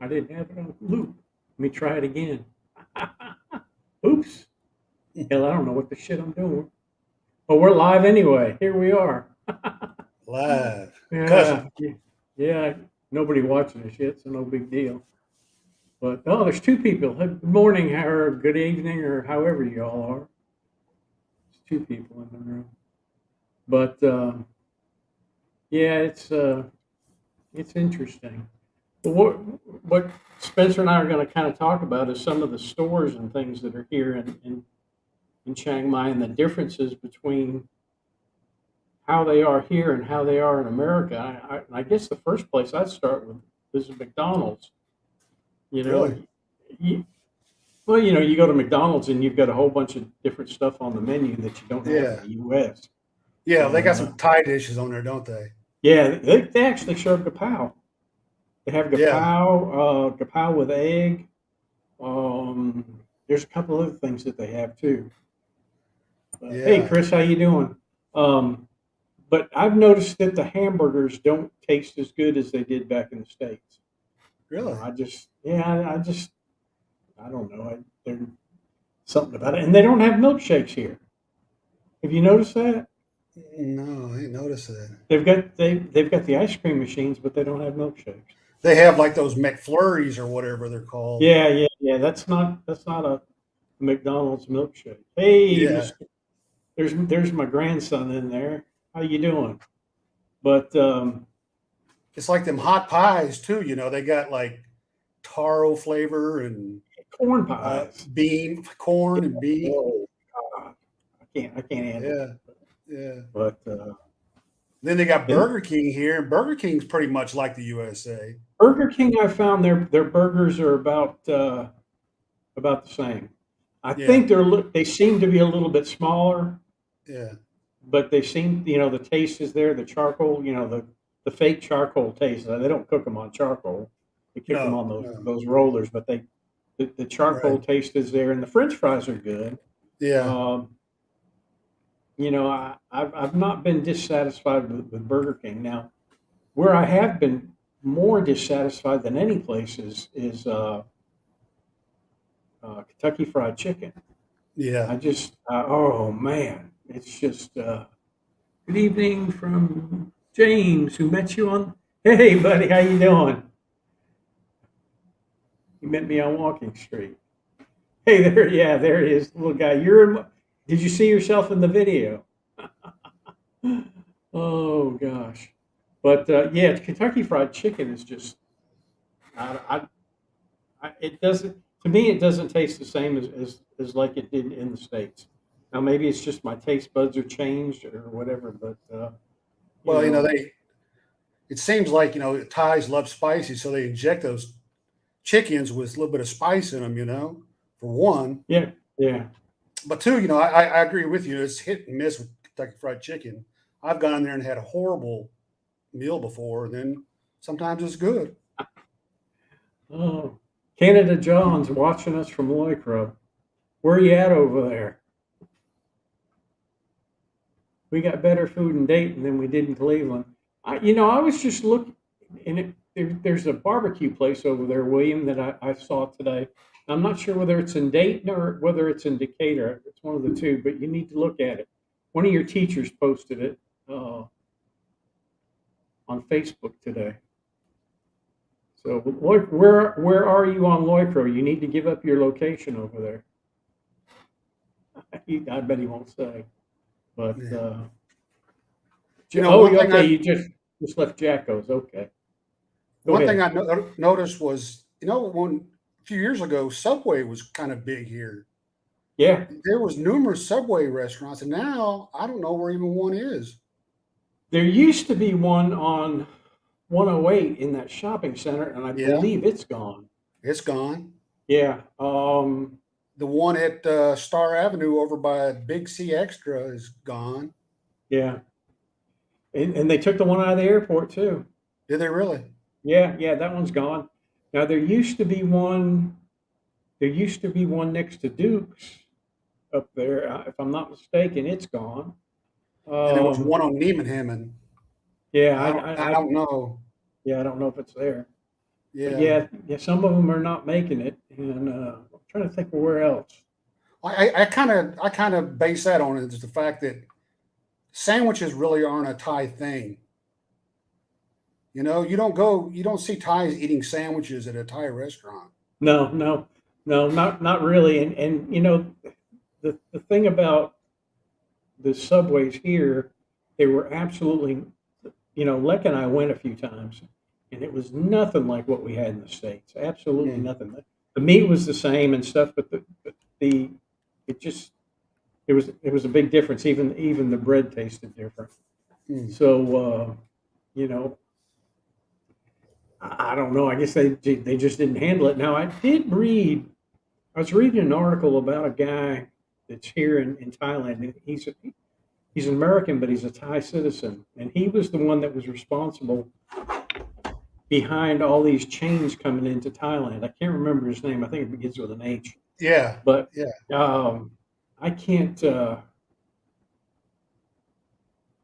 I didn't have it on loop. Let me try it again. Oops. Hell, I don't know what the shit I'm doing. But we're live anyway. Here we are. Live. Yeah, Cousin. yeah. Nobody watching this yet, so no big deal. But oh, there's two people. Good morning, or good evening, or however you all are. There's two people in the room. But yeah, it's interesting. But what Spencer and I are going to kind of talk about is some of the stores and things that are here in Chiang Mai and the differences between how they are here and how they are in America. I guess the first place I'd start with is McDonald's. You know, Really? you, well, you go to McDonald's and you've got a whole bunch of different stuff on the menu that you don't have in Yeah. the U.S. Yeah, they got And some Thai dishes on there, don't they? yeah, they actually serve gapow. They have Yeah. gapow with egg. There's a couple other things that they have too. But hey, Yeah. Chris, how you doing? Um, but I've noticed that the hamburgers don't taste as good as they did back in the States. Really? I don't know. There's something about it, and they don't have milkshakes here. Have you noticed that? No, I ain't noticed that. They've got the ice cream machines, but they don't have milkshakes. They have like those McFlurries or whatever they're called. Yeah. That's not a McDonald's milkshake. Hey, Yeah. Mister, there's my grandson in there. How you doing? But It's like them hot pies too, they got like taro flavor and corn pies. bean, corn and bean. Oh God, I can't handle Yeah. that. Yeah. But Then they got and Burger King here, and Burger King's pretty much like the USA. Burger King, I found their burgers are about the same. I Yeah. think they seem to be a little bit smaller, Yeah. but they seem the taste is there. The charcoal, the fake charcoal taste. They don't cook them on charcoal. They cook them No, on those no. those rollers, but the charcoal Right. taste is there, and the French fries are good. Yeah. Um, I've not been dissatisfied with Burger King. Now, where I have been more dissatisfied than any place is Kentucky Fried Chicken. Yeah. Oh man, it's just good evening from James, who met you on. Hey, buddy, how you doing? You met me on Walking Street. Hey, there he is, little guy. Did you see yourself in the video? Oh gosh, but yeah, Kentucky Fried Chicken is just. I, it doesn't to me it doesn't taste the same as like it did in the States. Now maybe it's just my taste buds are changed or whatever, but you Well, know, it seems like, Thais love spicy, so they inject those chickens with a little bit of spice in them, for one. yeah, yeah. But two, I agree with you. It's hit and miss with Kentucky Fried Chicken. I've gone there and had a horrible meal before, and then sometimes it's good. Oh, Canada John's watching us from Loicro. Where you at over there? We got better food in Dayton than we did in Cleveland. I was just looking, and there's a barbecue place over there, William, that I saw today. I'm not sure whether it's in Dayton or whether it's in Decatur. It's one of the two, but you need to look at it. One of your teachers posted it uh, on Facebook today. So, where are you on Loicro? You need to give up your location over there. I bet he won't say. But Yeah. oh, One thing okay. I You just left Jacko's. Okay, go one thing ahead. I noticed was, when a few years ago Subway was kind of big here. Yeah, There was numerous Subway restaurants, and now I don't know where even one is. there used to be one on 108 in that shopping center, and I Yeah, believe it's gone. it's gone. Yeah, The one at Star Avenue over by Big C Extra is gone. yeah, and they took the one out of the airport too. Did they really? Yeah, that one's gone. Now there used to be one. There used to be one next to Duke's up there. If I'm not mistaken, it's gone. And there was Um, one on Neiman Hammond. yeah, I don't know. I don't know if it's there. But Yeah. yeah, some of them are not making it, and I'm trying to think of where else. I kind of base that on it is the fact that sandwiches really aren't a Thai thing. You don't see Thais eating sandwiches at a Thai restaurant. No, no, no, not really. And the thing about the subways here, they were absolutely, Lek and I went a few times, and it was nothing like what we had in the States. Absolutely Mm, nothing. The meat was the same and stuff, but it just it was a big difference. Even the bread tasted different. mm. So you know, I don't know. I guess they just didn't handle it. Now I did read. I was reading an article about a guy that's here in Thailand. He's an American, but he's a Thai citizen, and he was the one that was responsible behind all these chains coming into Thailand. I can't remember his name. I think it begins with an H, Yeah, but yeah, um, I can't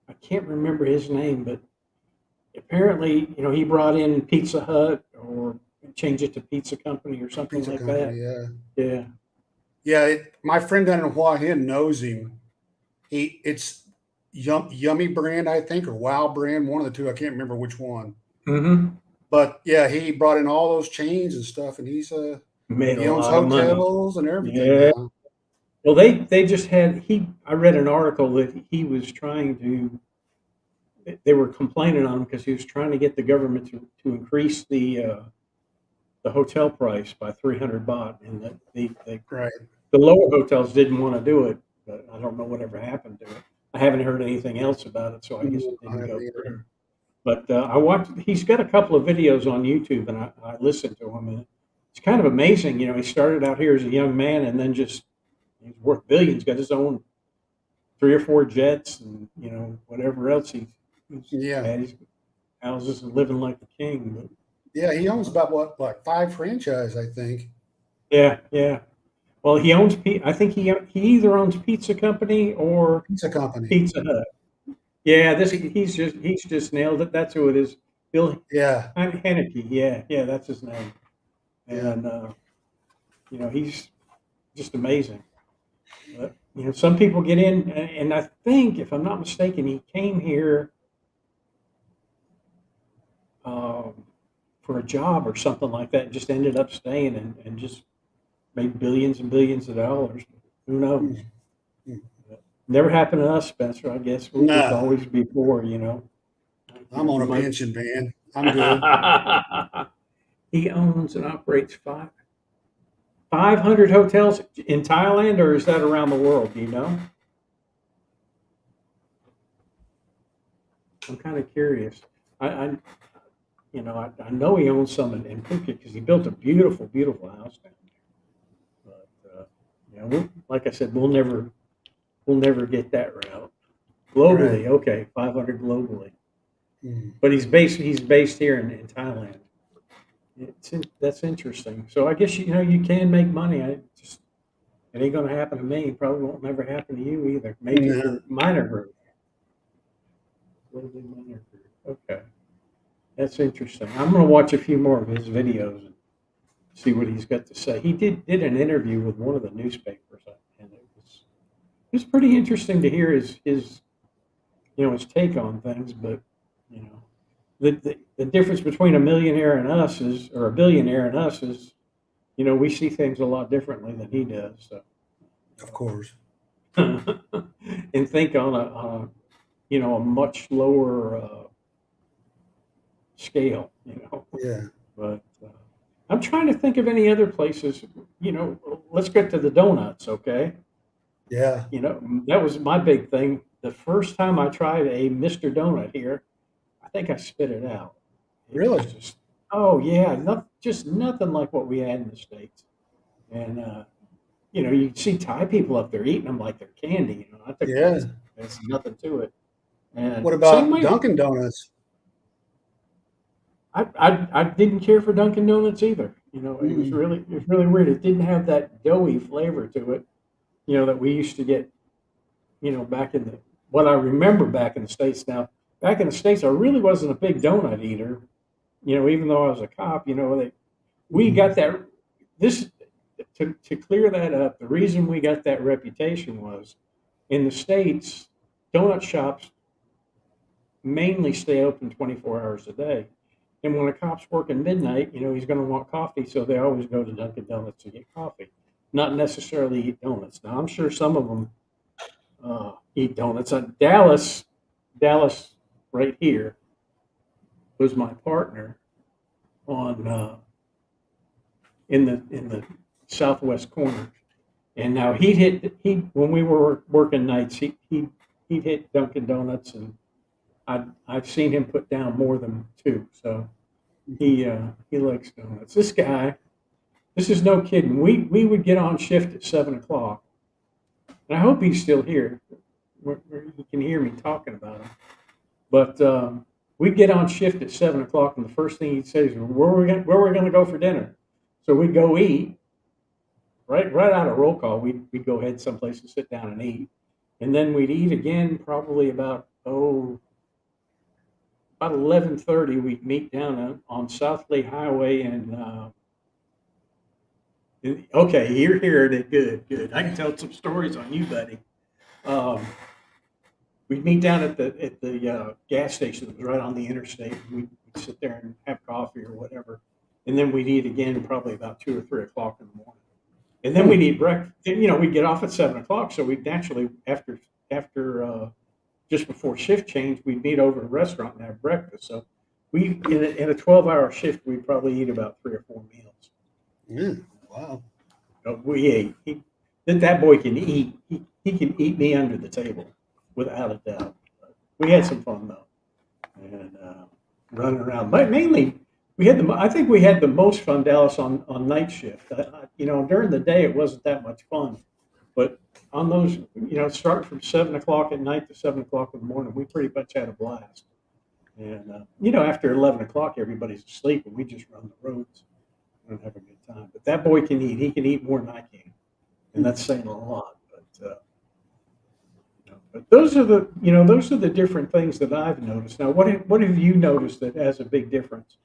I can't remember his name. But apparently, he brought in Pizza Hut or changed it to Pizza Company or something pizza like company. that. Yeah, Yeah. yeah. My friend down in Hua Hin knows him. It's Yummy brand, I think, or Wow brand, one of the two. I can't remember which one. Hmm. But yeah, he brought in all those chains and stuff, and Made a he owns lot of money. hotels and everything Yeah. now. Well, they just had he. I read an article that he was trying to. They were complaining on him because he was trying to get the government to increase the hotel price by 300 baht, and Right. the lower hotels didn't want to do it. But I don't know whatever happened to it. I haven't heard anything else about it, so I guess No, it I didn't haven't go either. through. But I watched. He's got a couple of videos on YouTube, and I listened to him, and it's kind of amazing. He started out here as a young man, and then just he's worth billions. Got his own 3 or 4 jets, and whatever else he's Yeah, had his houses and living like a king. yeah. He owns But about what, like 5 franchise, I think. yeah, yeah. Well, he owns. I think he either owns Pizza Company or Pizza company. Pizza Hut. Yeah, this He, he's just nailed it. That's who it is. Bill yeah, Haneke. Yeah, yeah, that's his name. yeah. And he's just amazing. But some people get in, and I think, if I'm not mistaken, he came here um, for a job or something like that, and just ended up staying and just made billions and billions of dollars. Who knows? Mm, mm. Never happened to us, Spencer. I guess we could Nah, always be poor. I'm on We a might. pension, man. I'm good. He owns and operates 500 hotels in Thailand, or is that around the world? Do you know? I'm kind of curious. I I know he owns some in Phuket because he built a beautiful, beautiful house down there. But like I said, we'll never get that route Right. globally. Okay, 500 globally, Mm. but he's based here in Thailand. That's interesting. So I guess you can make money. It ain't gonna happen to me. Probably won't never happen to you either. Maybe if No, you're minor group, globally minor group. Okay, that's interesting. I'm gonna watch a few more of his videos and see what he's got to say. He did an interview with one of the newspapers, and it was pretty interesting to hear his take on things. But you know, the difference between a millionaire and us is, or a billionaire and us is, we see things a lot differently than he does. So, of course. and think on a much lower scale. Yeah, But I'm trying to think of any other places. Let's get to the donuts, okay? yeah. That was my big thing. The first time I tried a Mr. Donut here, I think I spit it out. It was Really? just, oh yeah, just nothing like what we had in the States. And you see Thai people up there eating them like they're candy. I think Yeah. there's nothing to it. And What same about way, Dunkin' Donuts? I didn't care for Dunkin' Donuts either. Mm, It was really weird. It didn't have that doughy flavor to it. That we used to get. Back in the what I remember back in the States. Now, back in the States, I really wasn't a big donut eater. even though I was a cop, we Mhm. got that. This to clear that up. The reason we got that reputation was in the states, donut shops mainly stay open 24 hours a day. And when a cop's working midnight, he's going to want coffee, so they always go to Dunkin' Donuts to get coffee, not necessarily eat donuts. Now, I'm sure some of them eat donuts. Dallas, right here, was my partner on in the southwest corner, and now he when we were working nights, he'd hit Dunkin' Donuts, and I've seen him put down more than two, so he likes donuts. This guy, this is no kidding. We would get on shift at 7 o'clock, and I hope he's still here. Where he can hear me talking about him. But we'd get on shift at 7 o'clock, and the first thing he'd say is, where we're going to go for dinner?" So we'd go eat right out of roll call. We'd go ahead someplace and sit down and eat, and then we'd eat again probably about 11:30. We'd meet down on South Lee Highway, and okay, you're hearing it. Good. I can tell some stories on you, buddy. Um, we'd meet down at the gas station that was right on the interstate. We'd sit there and have coffee or whatever, and then we'd eat again probably about 2 or 3 o'clock in the morning. And then we'd eat breakfast. We'd get off at 7 o'clock, so we'd naturally after just before shift change, we'd meet over at a restaurant and have breakfast. So we in a 12-hour shift, we'd probably eat about 3 or 4 meals. Yeah. Wow. We ate. That boy can eat. He can eat me under the table, without a doubt. We had some fun though, and running around. But mainly, I think we had the most fun, Dallas, on night shift. During the day it wasn't that much fun, but on those, starting from 7 o'clock at night to 7 o'clock in the morning, we pretty much had a blast. And after 11 o'clock, everybody's asleep, and we just run the roads and have a good time. But that boy can eat. He can eat more than I can, and that's saying a lot. But those are the different things that I've noticed. Now, what have you noticed that has a big difference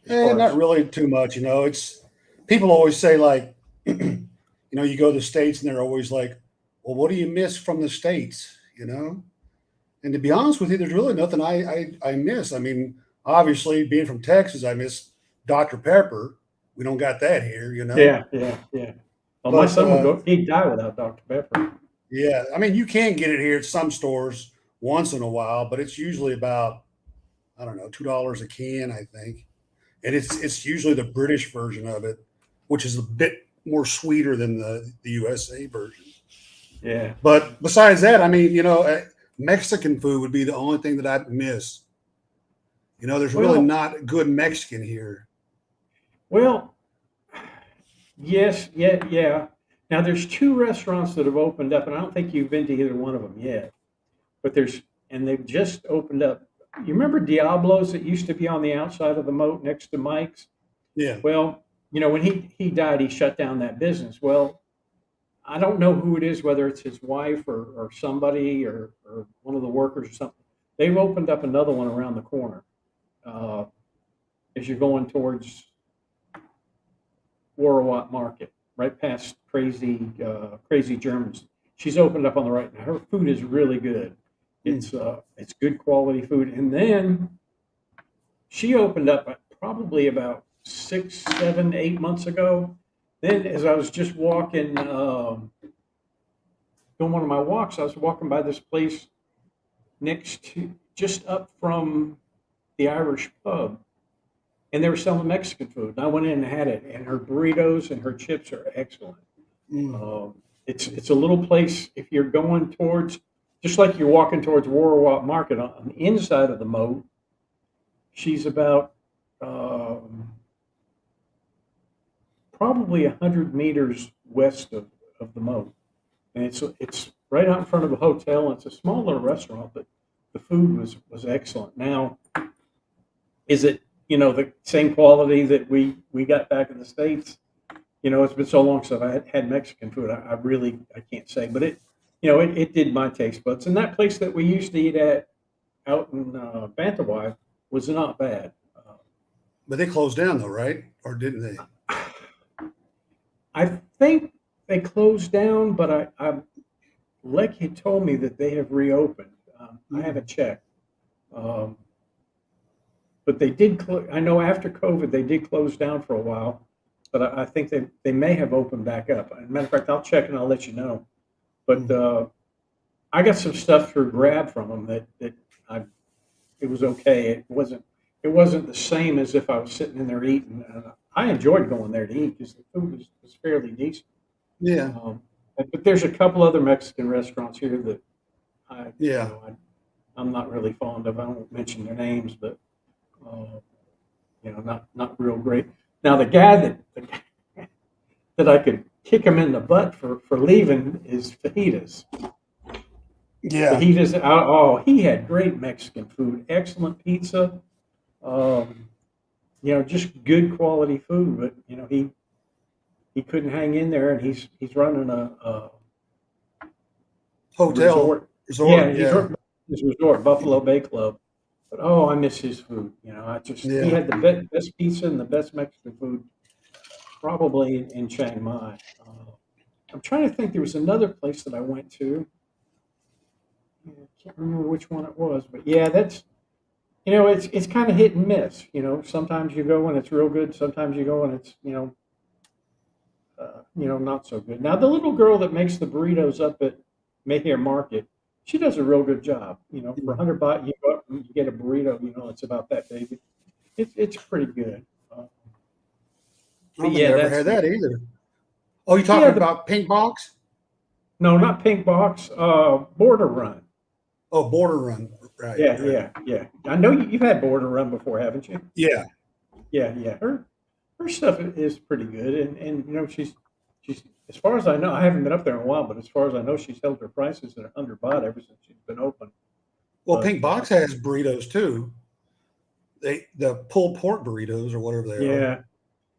as far Not as? really too much. It's people always say like, you go to the states and they're always like, well, what do you miss from the states? And to be honest with you, there's really nothing I miss. I mean, obviously, being from Texas, I miss Dr. Pepper. We don't got that here. Yeah, yeah, yeah. Well, my But son would go. He'd die without Dr. Pepper. yeah, I mean, you can get it here at some stores once in a while, but it's usually about, I don't know, $2 a can, I think. And it's usually the British version of it, which is a bit more sweeter than the USA version. Yeah. But besides that, I mean, Mexican food would be the only thing that I miss. There's really Well, not good Mexican here. well, yes, yeah, yeah. Now there's two restaurants that have opened up, and I don't think you've been to either one of them yet. But they've just opened up. You remember Diablo's that used to be on the outside of the moat next to Mike's? Yeah. Well, when he died, he shut down that business. Well, I don't know who it is, whether it's his wife or somebody or one of the workers or something. They've opened up another one around the corner uh, as you're going towards Warrawat Market, right past Crazy Germans. She's opened up on the right, and her food is really good. Mm. It's good quality food. And then she opened up probably about 6, 7, 8 months ago. Then, as I was just walking, doing one of my walks, I was walking by this place just up from the Irish pub, and they were selling Mexican food. And I went in and had it, and her burritos and her chips are excellent. Mm. It's a little place if you're going towards, just like you're walking towards Warrawat Market on the inside of the moat. She's about probably 100 meters west of the moat, and it's right out in front of a hotel. It's a small little restaurant, but the food was excellent. Now, is it the same quality that we got back in the States? It's been so long since I had Mexican food. I really I can't say, but it did my taste buds. And that place that we used to eat at out in Bantawai was not bad. But they closed down though, right? Or didn't they? I think they closed down, but Lek had told me that they have reopened. I Mm. haven't checked. Um, but they did. I know after COVID, they did close down for a while, but I think they may have opened back up. As a matter of fact, I'll check and I'll let you know. But Mm. I got some stuff through Grab from them that I it was okay. It wasn't the same as if I was sitting in there eating. I enjoyed going there to eat because the food was fairly decent. Yeah, But there's a couple other Mexican restaurants here that I, you yeah. know, I'm not really fond of. I won't mention their names, but uh, not real great. Now the guy that I could kick him in the butt for leaving is fajitas. Yeah. Fajitas. Oh, he had great Mexican food, excellent pizza. Um, just good quality food. But he couldn't hang in there, and he's running a Hotel resort. Yeah, resort. he's Yeah. running his resort, Buffalo Bay Club. But I miss his food. He Yeah. had the best pizza and the best Mexican food probably in Chiang Mai. I'm trying to think. There was another place that I went to. I can't remember which one it was, but yeah, it's kind of hit and miss. Sometimes you go and it's real good. Sometimes you go and it's not so good. Now the little girl that makes the burritos up at Mayfair Market, she does a real good job. For $100, you go up and you get a burrito. It's about that big. It's pretty good. I But don't think yeah, I ever had that either. Oh, you yeah, talking about Pink Box? no, not Pink Box, Border Run. Oh, Border Run. Right, Yeah, right. yeah, yeah. I know you've had Border Run before, haven't you? Yeah. Yeah, yeah. Her stuff is pretty good, and she's as far as I know, I haven't been up there in a while, but as far as I know, she's held her prices at 100 baht ever since she's been open. Well, But Pink Box has burritos too. The pulled pork burritos or whatever they are. yeah.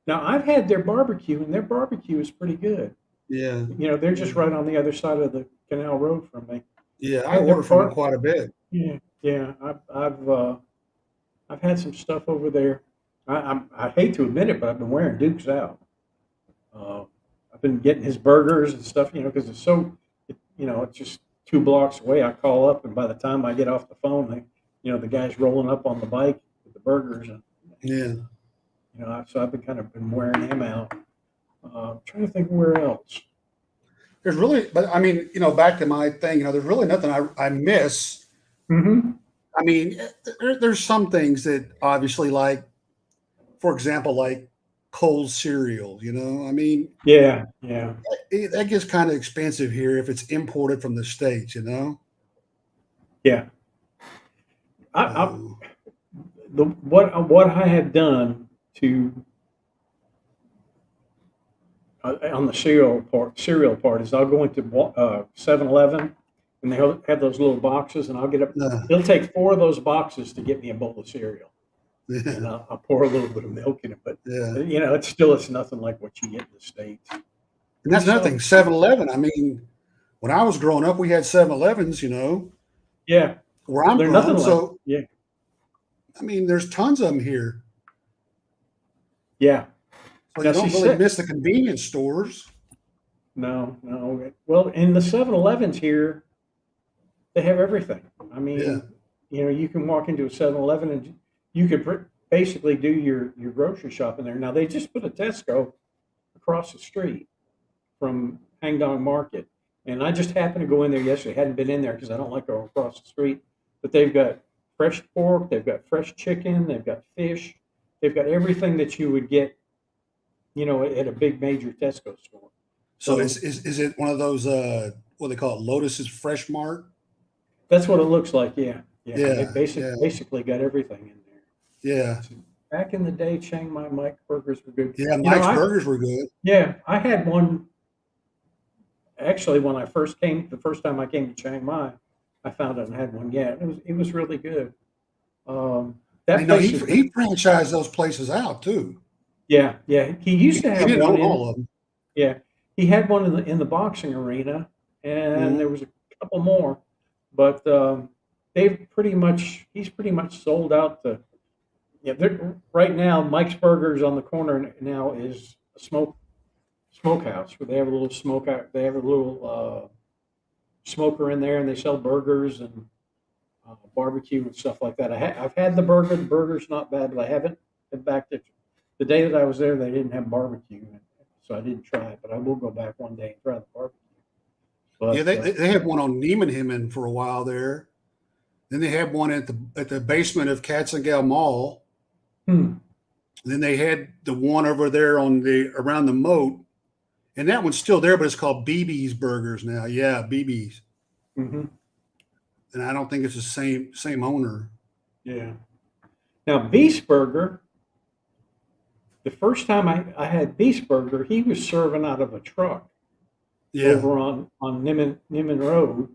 Now I've had their barbecue, and their barbecue is pretty good. Yeah. They're Yeah. just right on the other side of the canal road from me. Yeah. I Had their order from them bar. quite a bit. Yeah, yeah. I've had some stuff over there. I hate to admit it, but I've been wearing Duke's out. Uh, I've been getting his burgers and stuff, because it's just 2 blocks away. I call up, and by the time I get off the phone, the guy's rolling up on the bike with the burgers, and Yeah. so I've been wearing him out. Trying to think where else. There's really, but I mean, back to my thing, there's really nothing I miss. Mm-hmm. I mean, there's some things that obviously, like, for example, like Cole's cereal, I mean, Yeah, yeah, that gets kind of expensive here if it's imported from the States. yeah. I So, what I have done to on the cereal part is I'll go into 7-Eleven, and they'll have those little boxes, and I'll get up. uh, It'll take 4 of those boxes to get me a bowl of cereal, yeah, and I'll pour a little bit of milk in it. But yeah. it's nothing like what you get in the States. And You that's another saw, thing, 7-Eleven. I mean, when I was growing up, we had 7-Elevens, yeah, where I'm they're from. nothing like, So, yeah, I mean, there's tons of them here. yeah. So Now you see, don't really miss the convenience stores. no, no. Well, in the 7-Elevens here, they have everything. I Yeah. mean, you can walk into a 7-Eleven and you could basically do your grocery shopping there. Now they just put a Tesco across the street from Hangdong Market, and I just happened to go in there yesterday. Hadn't been in there because I don't like going across the street. But they've got fresh pork, they've got fresh chicken, they've got fish, they've got everything that you would get, at a big major Tesco store. So So is it one of those what they call it, Lotus's Fresh Mart? that's what it looks like. Yeah, yeah. They Yeah, yeah, basically got everything in there. yeah, Back in the day, Chiang Mai Mike burgers were good. yeah. Mike's burgers were good. I had one actually when the first time I came to Chiang Mai, I found it and had one. Yeah, it was really good. I That know place he is, he franchised those places out too. yeah, yeah. He used to He have didn't one own in, all of them. yeah, he had one in the boxing arena, and there Mhm. was a couple more, but he's pretty much sold out Yeah, right now, Mike's Burgers on the corner now is a smokehouse where they have a little smokeout. They have a little smoker in there, and they sell burgers and barbecue and stuff like that. I've had the burger. The burger's not bad, but I haven't been back to. The day that I was there, they didn't have barbecue, so I didn't try it. But I will go back one day and try the barbecue. Yeah, But they had one on Neiman for a while there. Then they had one at the basement of Katzengal Mall. hmm, Then they had the one over there on the around the moat, and that one's still there, but it's called BB's Burgers now. Yeah, BB's, hmm, and I don't think it's the same owner. yeah. Now Beast Burger. The first time I had Beast Burger, he was serving out of a truck Yeah, over on Niman Road,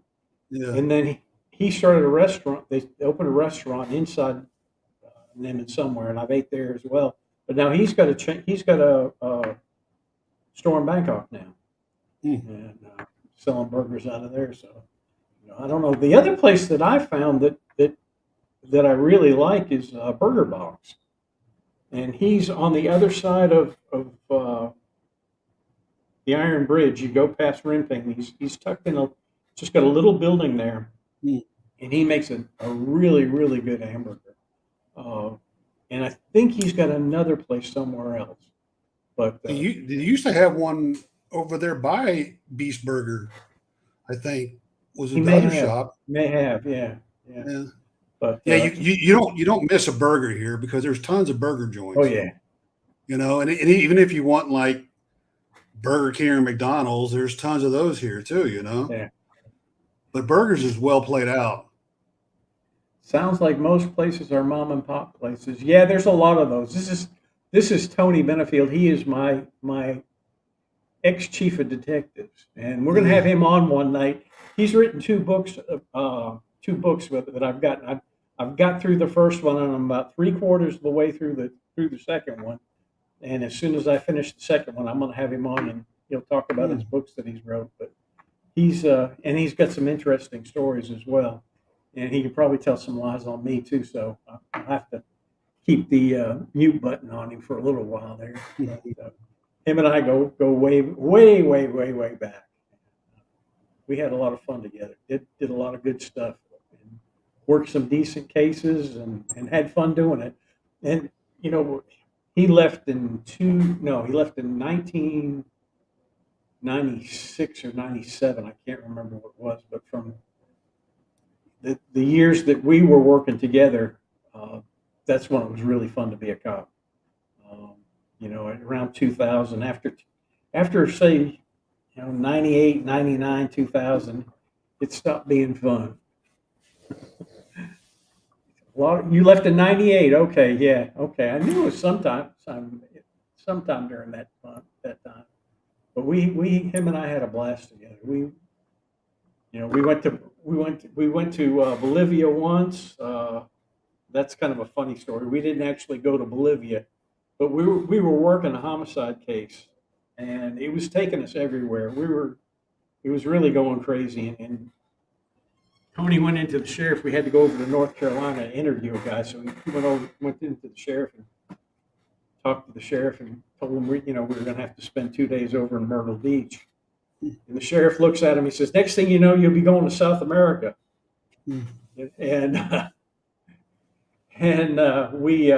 yeah. and then he started a restaurant. They opened a restaurant inside Niman somewhere, and I've ate there as well. But now he's got a store in Bangkok now, Mm. and selling burgers out of there. So I don't know. The other place that I found that I really like is Burger Box, and he's on the other side of the Iron Bridge. You go past Rinping. He's tucked in just got a little building there, Mm. and he makes a really good hamburger. Uh, and I think he's got another place somewhere else. But They used to have one over there by Beast Burger. I think was he it the other shop. may have, yeah, yeah. Yeah, But yeah. You don't miss a burger here because there's tons of burger oh joints. yeah, And even if you want like Burger King or McDonald's, there's tons of those here too. yeah. But burgers is well played out. Sounds like most places are mom and pop places. Yeah, there's a lot of those. This is Tony Benefield. He is my ex chief of detectives, and we're going to have Mm. him on one night. He's written two books that I've got. I've got through the first one, and I'm about three-quarters of the way through the second one. And as soon as I finish the second one, I'm going to have him on, and he'll talk about his Mm. books that he's wrote. But and he's got some interesting stories as well, and he can probably tell some lies on me too. So I'll have to keep the mute button on him for a little while there. But, him and I go way back. We had a lot of fun together. Did a lot of good stuff, and worked some decent cases, and had fun doing it. And you know, he left in he left in 1996 or 97. I can't remember what it was, but from the years that we were working together, uh, that's when it was really fun to be a cop. Um, around 2000, after say, 98, 99, 2000, it stopped being fun. You left in 98. Okay, yeah, okay. I knew it was sometime during that time. But him and I had a blast together. We went to Bolivia once. That's kind of a funny story. We didn't actually go to Bolivia, but we were working a homicide case, and it was taking us everywhere. It was really going crazy, and Tony went into the sheriff. We had to go over to North Carolina to interview a guy, so he went into the sheriff and talked to the sheriff and told him we were going to have to spend 2 days over in Myrtle Beach. And the sheriff looks at him. He says, "Next thing you know, you'll be going to South America." Mm. And and we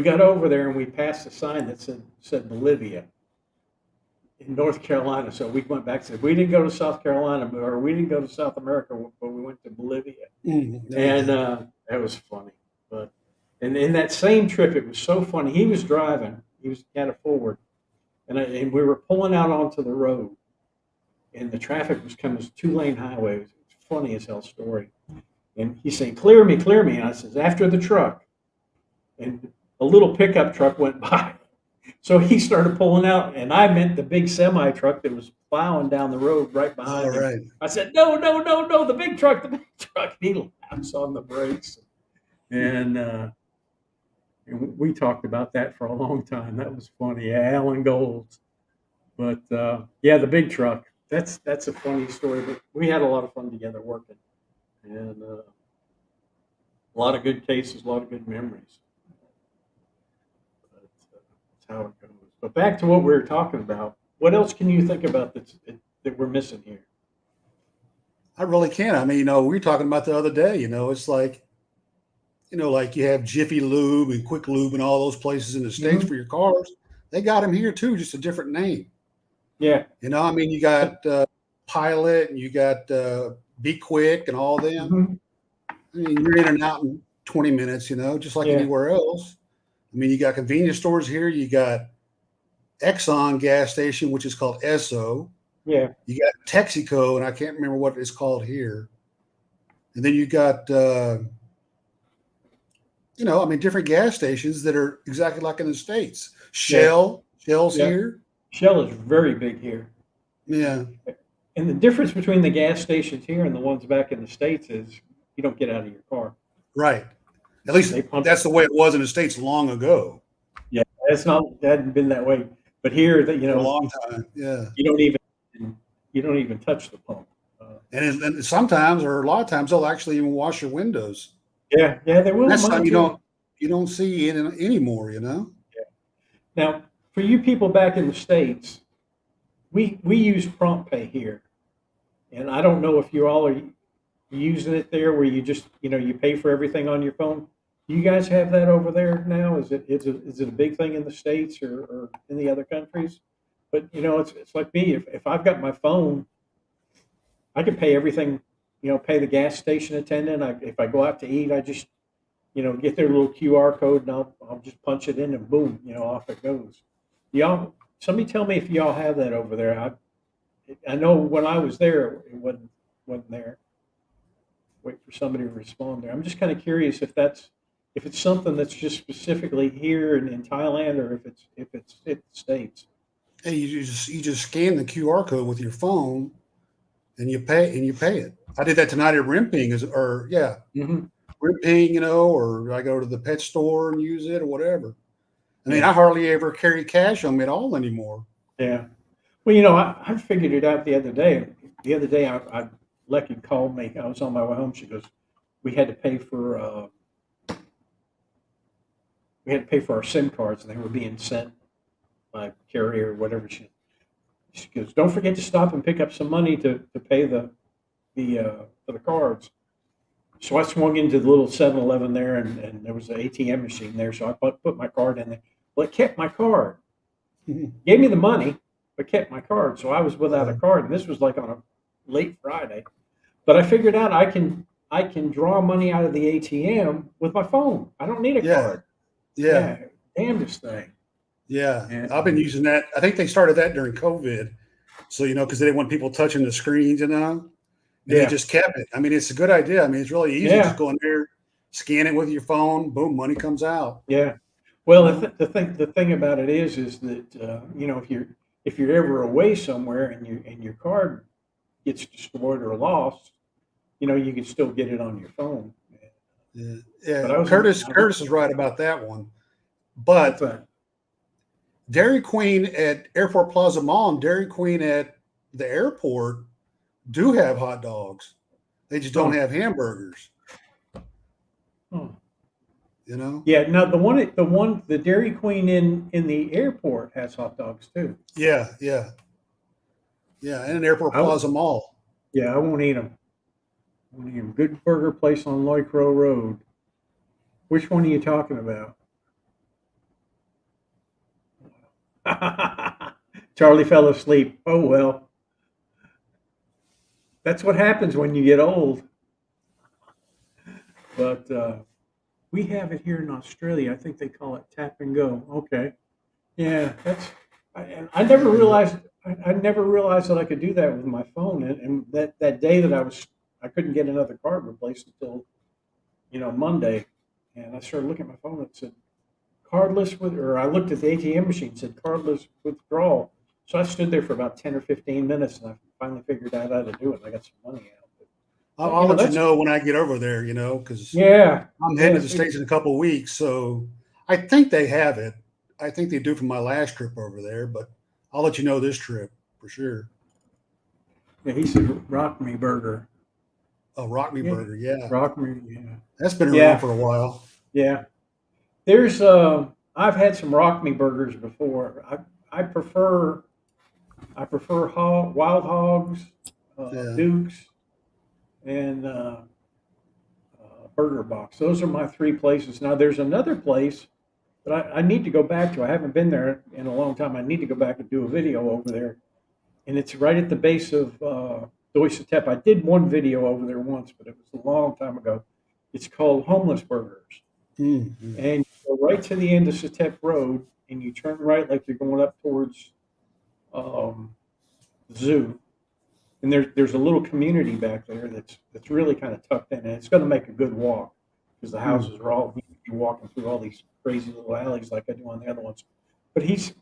got over there and we passed a sign that said Bolivia in North Carolina. So we went back and said we didn't go to South Carolina, or we didn't go to South America, but we went to Bolivia. Mm. And that was funny. But and in that same trip, it was so funny. He was driving. He was kind of forward, and we were pulling out onto the road, and the traffic was coming. It was a 2-lane highway. It was funny as hell story. And he's saying, "Clear me, clear me." And I says, "After the truck." And a little pickup truck went by. So he started pulling out, and I meant the big semi truck that was plowing down the road right All behind him. right. I said, "No, no, no, no, the big truck, the big truck." And he laps on the brakes. And we talked about that for a long time. That was funny. Yeah, Alan Golds. But yeah, the big truck. That's a funny story. But we had a lot of fun together working. And A lot of good cases, a lot of good memories. That's how it goes. But back to what we were talking about. What else can you think about that we're missing here? I really can't. I mean, we were talking about the other day, it's like, like you have Jiffy Lube and Quick Lube and all those places in the States Hmm. for your cars. They got them here too, just a different name. Yeah. I mean, you got Pilot and you got Be Quick and all them. Hmm. I mean, you're in and out in 20 minutes, just like Yeah. anywhere else. I mean, you got convenience stores here. You got Exxon gas station, which is called Esso. Yeah. You got Texaco, and I can't remember what it's called here. And then you got, I mean, different gas stations that are exactly like in the States. Yeah. Shell's Yeah. here. Shell is very big here. Yeah, And the difference between the gas stations here and the ones back in the States is you don't get out of your car. right. At least They pump. that's the way it was in the States long ago. Yeah, it's not. It hadn't been that way. But here, that For a long time. Yeah. you don't even you don't even touch the pump. And sometimes, or a lot of times, they'll actually even wash your windows. Yeah, yeah, they will. And that's something Mind you don't see anymore. Now, for you people back in the States, we use prompt pay here, and I don't know if you all are using it there, where you just you pay for everything on your phone. Do you guys have that over there now? Is it a big thing in the States or in the other countries? But it's like me. If I've got my phone, I can pay everything. Pay the gas station attendant. If I go out to eat, I just get their little QR code and I'll just punch it in and boom, off it goes. Somebody tell me if y'all have that over there. I know when I was there, it wasn't there. Wait for somebody to respond there. I'm just kind of curious if it's something that's just specifically here in Thailand or if it's in the States. Hey, you just scan the QR code with your phone, and you pay it. I did that tonight at Rimping, Hmm. Rimping, or I go to the pet store and use it or whatever. I mean, Yeah. I hardly ever carry cash on me at all anymore. Yeah. Well, I figured it out the other day. The other day, Lecky called me. I was on my way home. She goes, "We had to pay for our SIM cards, and they were being sent by carrier or whatever." She goes, "Don't forget to stop and pick up some money to pay for the cards." So I swung into the little 7-Eleven there, and there was an ATM machine there. So I put my card in there. Well, it kept my card. Gave me the money, but kept my card. So I was without a card, and this was like on a late Friday. But I figured out I can draw money out of the ATM with my phone. I don't need a Yeah, card. yeah, Yeah, damnedest thing. yeah. And, I've been using that. I think they started that during COVID. So, because they didn't want people touching the screens, and they yeah, just kept it. I mean, it's a good idea. I mean, it's really easy. Just yeah, go in there, scan it with your phone, boom, money comes out. yeah. Well, the thing about it is that if you're ever away somewhere and your card gets destroyed or lost, you can still get it on your phone. Yeah, But yeah. I was Curtis is right about that one. what's But that? Dairy Queen at Airport Plaza Mall and Dairy Queen at the airport do have hot dogs. They just don't Oh, have hamburgers. oh. You know? Yeah. Now the Dairy Queen in the airport has hot dogs too. Yeah, yeah, yeah. And an Airport I w- Plaza Mall. yeah, I won't eat them. Good burger place on Crow Road. Which one are you talking about? Charlie fell asleep. Oh well, that's what happens when you get old. But we have it here in Australia. I think they call it tap and go. Okay, yeah, and I never realized. I never realized that I could do that with my phone. And that day that I couldn't get another card replaced until Monday, and I started looking at my phone. It said cardless or I looked at the ATM machine. It said cardless withdrawal. So I stood there for about 10 or 15 minutes, and I finally figured out how to do it. I got some money out. I'll let you That's know when I get over there, because yeah, I'm yeah. heading to the States in a couple of weeks. So I think they have it. I think they do from my last trip over there, but I'll let you know this trip for sure. Yeah, he said rock me burger. Oh, Rock Me Yeah, Burger. Yeah. Rock Me. Yeah, That's been around yeah, for a while. yeah. There's I've had some Rock Me burgers before. I prefer Wild Hogs, Yeah. Dukes, and Burger Box. Those are my three places. Now there's another place that I need to go back to. I haven't been there in a long time. I need to go back and do a video over there, and it's right at the base of Doisatep. I did one video over there once, but it was a long time ago. It's called Homeless Burgers, Mm-hmm. and you go right to the end of Satep Road, and you turn right like you're going up towards um, the zoo. And there's a little community back there that's really kind of tucked in, and it's going to make a good walk because the houses are all you're walking through all these crazy little alleys like I do on the other ones. But he's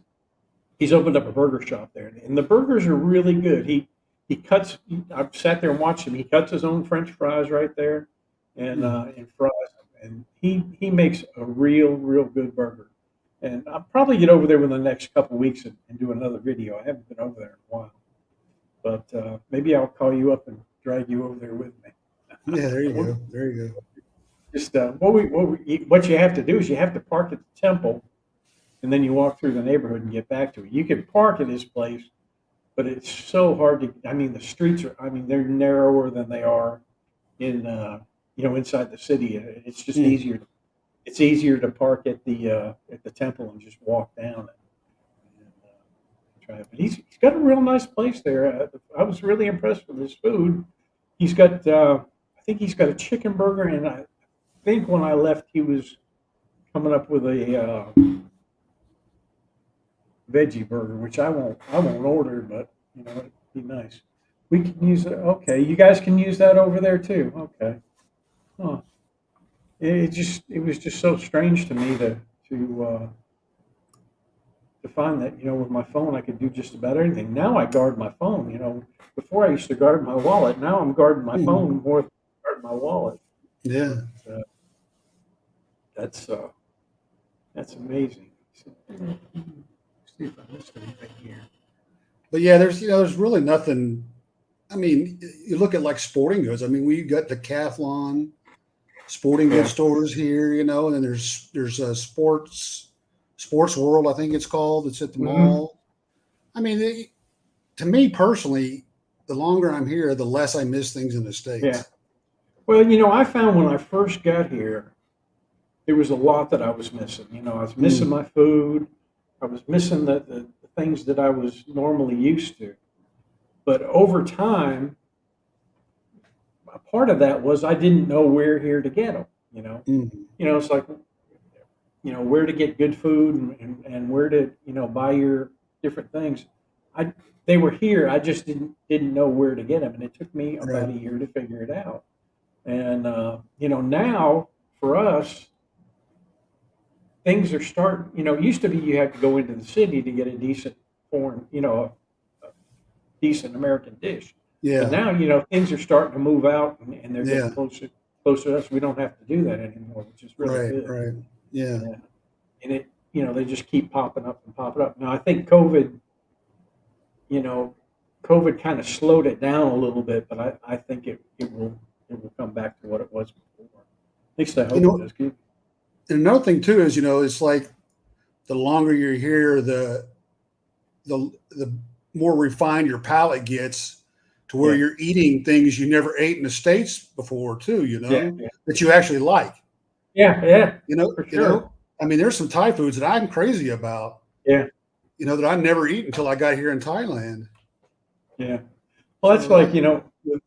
opened up a burger shop there, and the burgers are really good. He cuts. I've sat there and watched him. He cuts his own French fries right there, and fries them. And he makes a real good burger. And I'll probably get over there within the next couple of weeks and do another video. I haven't been over there in a while, but maybe I'll call you up and drag you over there with me. Yeah, there you We'll go. There you go. just what you have to do is you have to park at the temple, and then you walk through the neighborhood and get back to it. You can park at this place, but it's so hard to. I mean, the streets are. I mean, they're narrower than they are in inside the city. It's just Mm. easier. It's easier to park at the temple and just walk down and try it. But he's got a real nice place there. I was really impressed with his food. He's got. I think he's got a chicken burger, and I think when I left, he was coming up with a veggie burger, which I won't order, but it'd be nice. We can use it. Okay, you guys can use that over there too. Okay. Huh. It was just so strange to me to find that with my phone I could do just about anything. Now I guard my phone. Before I used to guard my wallet. Now I'm guarding my Mm. phone more than I guard my wallet. Yeah. Uh, that's uh, that's amazing. So, see if I missed anything here. But yeah, there's really nothing. I mean, you look at like sporting goods. I mean, we got Decathlon, sporting goods Yeah. stores here, and then there's a sports world, I think it's called. It's at the Hmm. mall. I mean, to me personally, the longer I'm here, the less I miss things in the Yeah. states. Well, I found when I first got here, there was a lot that I was missing. I was missing Mm. my food. I was missing the things that I was normally used to. But over time, a part of that was I didn't know where here to get them. Mm. It's like where to get good food and where to buy your different things. I They were here. I just didn't know where to get them, and it took me about Right. a year to figure it out. And now for us, things are starting. It used to be you had to go into the city to get a decent foreign, a decent American dish. But Yeah. now, things are starting to move out and they're getting Yeah. closer to us. We don't have to do that anymore, which is really Right. good. Right. Yeah. Yeah. And they just keep popping up and popping up. Now, I think you know, COVID kind of slowed it down a little bit, but I think it will come back to what it was before. At least I You hope it know, does. Keep. and another thing too is, it's like the longer you're here, the more refined your palate gets to where Yeah. you're eating things you never ate in the States before too, Yeah. Yeah. that you actually like. Yeah. Yeah. You know, For you sure. know. I mean, there's some Thai foods that I'm crazy about, Yeah. that I never eat until I got here in Thailand. Yeah. Well, that's So like,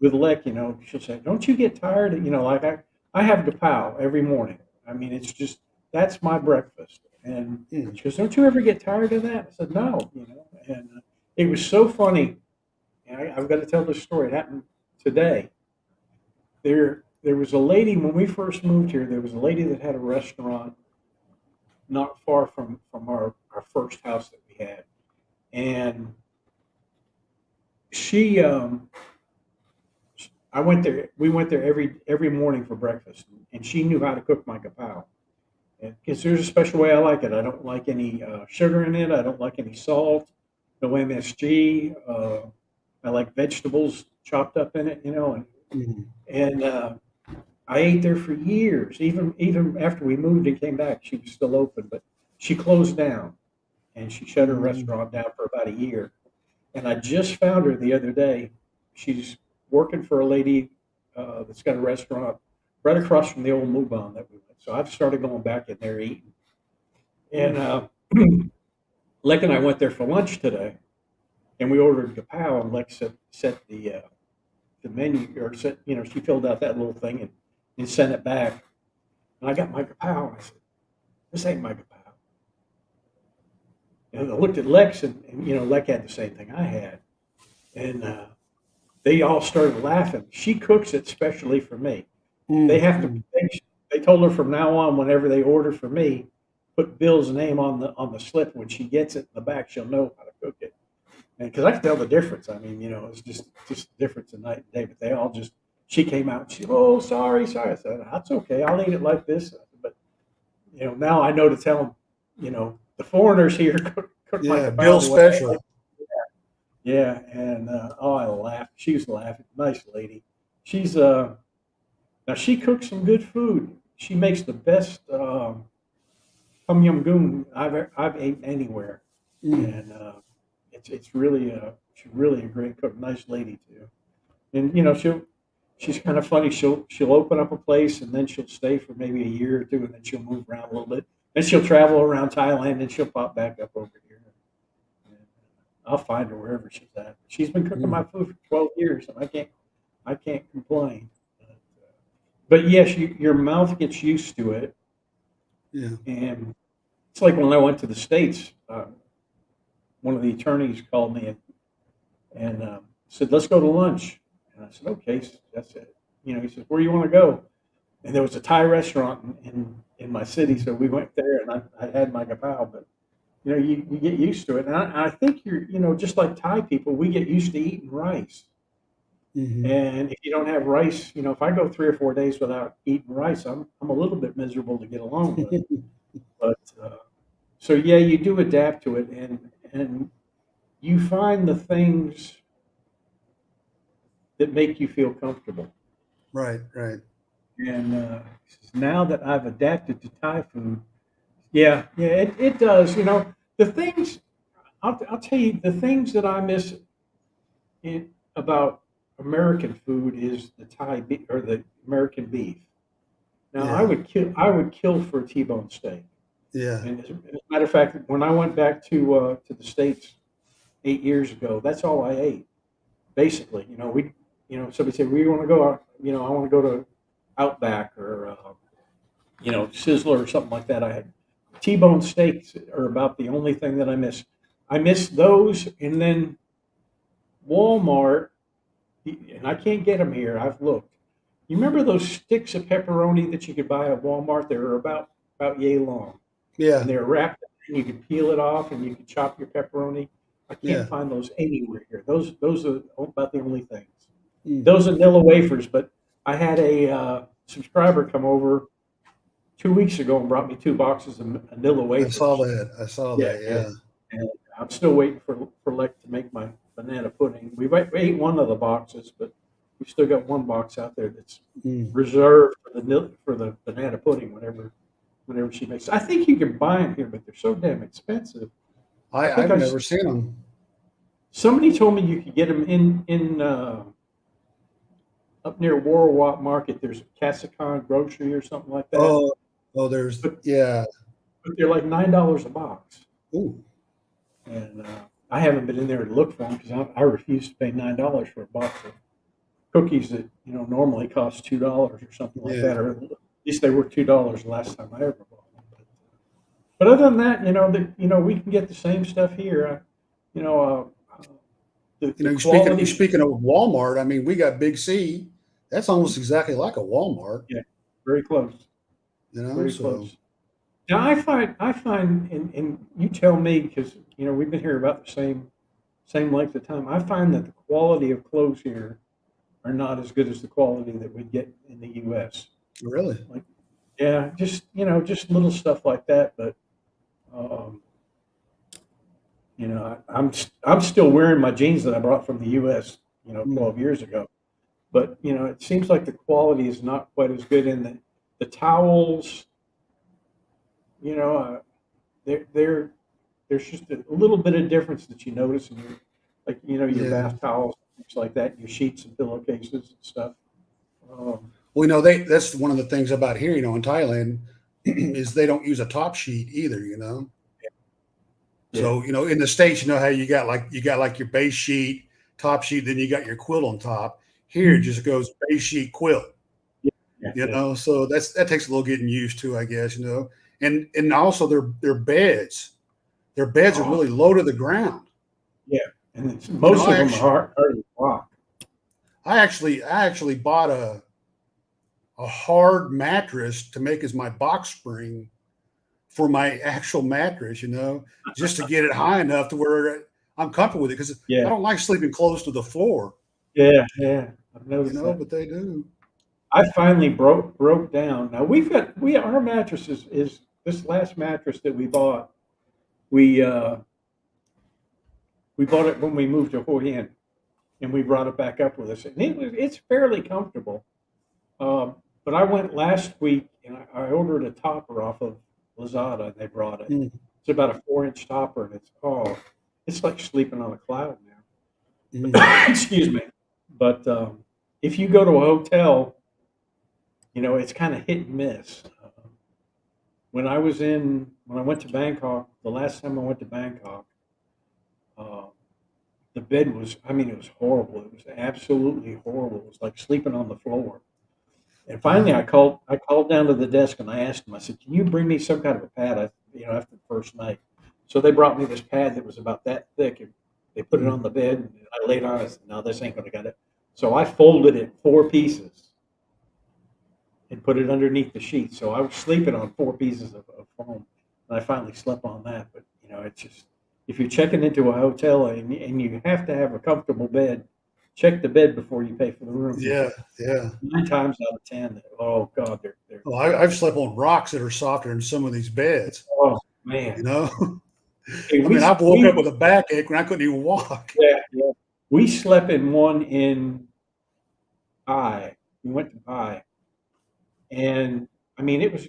with Lick, she'll say, don't you get tired? Like I have Gapow every morning. I mean, it's just, that's my breakfast. And mm, she goes, don't you ever get tired of that? I said, no, and it was so funny. And I've got to tell this story. It happened today. There was a lady, when we first moved here, there was a lady that had a restaurant not far from our first house that we had. And she, I went there. We went there every morning for breakfast, and she knew how to cook my kapow. And because there's a special way I like it. I don't like any sugar in it. I don't like any salt. No MSG. I like vegetables chopped up in it. And Mhm. And I ate there for years. Even after we moved and came back, she was still open, but she closed down and she shut her Mhm. restaurant down for about a year. And I just found her the other day. She's working for a lady that's got a restaurant right across from the old Mubon that we went. So I've started going back in there eating. And Mm. Leck and I went there for lunch today, and we ordered kapow, and Lex set the menu, or set, she filled out that little thing and sent it back. And I got my kapow, and I said, "This ain't my kapow." And I looked at Lex, and Lex had the same thing I had, and they all started laughing. She cooks it specially for me. They Mm. have to. Mm. They told her from now on, whenever they order for me, put Bill's name on the slip. When she gets it in the back, she'll know how to cook it. And because I can tell the difference. I mean, it's just a difference in night and day. But they all just. She came out and she, oh, sorry, sorry. I said, that's okay. I'll eat it like this. But now I know to tell them, the foreigners here cook my Yeah, kapow Bill the way I like. Special. Yeah, and I laughed. She was laughing. Nice lady. She's now she cooks some good food. She makes the best tom yum goong I've eaten anywhere, Mm. and it's really she's really a great cook. Nice lady too. And she's kind of funny. She'll open up a place and then she'll stay for maybe a year or two, and then she'll move around a little bit. Then she'll travel around Thailand and she'll pop back up over here. And I'll find her wherever she's at. She's been cooking my Mm. food for 12 years, and I can't complain. But yes, your mouth gets used to it, Yeah. and it's like when I went to the States. One of the attorneys called me and said, "Let's go to lunch." And I said, "Okay, that's it." He said, "Where do you want to go?" And there was a Thai restaurant in my city, so we went there, and I had my kapow. But you get used to it, and I think just like Thai people, we get used to eating rice. Mhm. And if you don't have rice, if I go 3 or 4 days without eating rice, I'm a little bit miserable to get along with. But so yeah, you do adapt to it, and you find the things that make you feel comfortable. Right, right. And now that I've adapted to Thai food, yeah, yeah, it does. The things I'll tell you, the things that I miss about American food is the Thai beef or the American beef. Now I Yeah, would kill for a T-bone steak. yeah. And as a matter of fact, when I went back to the States 8 years ago, that's all I ate. Basically, somebody said, "Where you want to go?" I want to go to Outback or Sizzler or something like that. I had T-bone steaks are about the only thing that I miss. I miss those, and then Walmart, and I can't get them here. I've looked. You remember those sticks of pepperoni that you could buy at Walmart? They were about yay long, and Yeah, they were wrapped. And you could peel it off, and you could chop your pepperoni. I can't yeah. find those anywhere here. Those are about the only things. Mm. Those are Nilla wafers, but I had a subscriber come over 2 weeks ago and brought me 2 boxes of Manila I saw wafers. that. I saw Yeah, that. yeah. Yeah. And I'm still waiting for Lex to make my banana pudding. We ate one of the boxes, but we've still got one box out there that's Mm. reserved for the banana pudding whenever she makes. I think you can buy them here, but they're so damn expensive. I think I've never seen them. somebody told me you could get them in up near Warwatt Market. There's a Casacan grocery or something like that, Oh, oh, there's but yeah. but they're like $9 a box. Ooh, And I haven't been in there to look for them because I refuse to pay $9 for a box of cookies that normally cost $2 or something like yeah. that, or at least they were $2 the last time I ever bought them. But other than that, we can get the same stuff here. You know, the You're quality, speaking of Walmart. I mean, we got Big C. That's almost exactly like a Walmart. yeah, very close, very So close. Now I find, and you tell me because we've been here about the same length of time. I find that the quality of clothes here are not as good as the quality that we get in the U.S. really, Like, yeah, just little stuff like that. But um, I'm still wearing my jeans that I brought from the U.S. mm. 12 years ago. but it seems like the quality is not quite as good. And the towels, you know, they're there's just a little bit of difference that you notice in your Yeah. bath towels, things like that, your sheets and pillowcases and stuff. Um, Well, that's one of the things about here, in Thailand, is they don't use a top sheet either. yeah, So, in the States, how you got like your base sheet, top sheet, then you got your quilt on top. Here it just goes base sheet quilt, yeah, yeah, yeah. so that takes a little getting used to, I guess. And also their beds are Oh, really low to the ground. yeah, and You know, most I of them actually are hard to rock. I actually bought a hard mattress to make as my box spring for my actual mattress, just to get it high enough to where I'm comfortable with it, because I Yeah, don't like sleeping close to the floor, yeah, yeah. I've noticed that. but they do. I finally broke down. Now we our mattress is this last mattress that we bought. We uh, we bought it when we moved to Hoi An, and we brought it back up with us, and it's fairly comfortable. But I went last week and I ordered a topper off of Lazada, and they brought it. Mm, It's about a 4-inch topper, and it's like sleeping on a cloud mm, now. Excuse me. But if you go to a hotel, it's kind of hit and miss. When I went to Bangkok, the last time I went to Bangkok, uh, the bed was, I mean, it was horrible. It was absolutely horrible. It was like sleeping on the floor. And finally, yeah. I called down to the desk and I asked them. I said, "Can you bring me some kind of a pad?" After the first night. So they brought me this pad that was about that thick, and they put it Mm, on the bed. And I laid on it. I said, "No, this ain't gonna get it." So I folded it 4 pieces and put it underneath the sheet. So I was sleeping on 4 pieces of foam, and I finally slept on that. But it's just, if you're checking into a hotel and you have to have a comfortable bed, check the bed before you pay for the room, yeah, because yeah. 9 times out of 10, oh God, they're Well, terrible. I've slept on rocks that are softer than some of these beds. Oh You man, know, hey, I mean, I've woke up with a backache when I couldn't even walk. yeah, yeah. We slept in one in Pai. We went to Pai, and I mean it was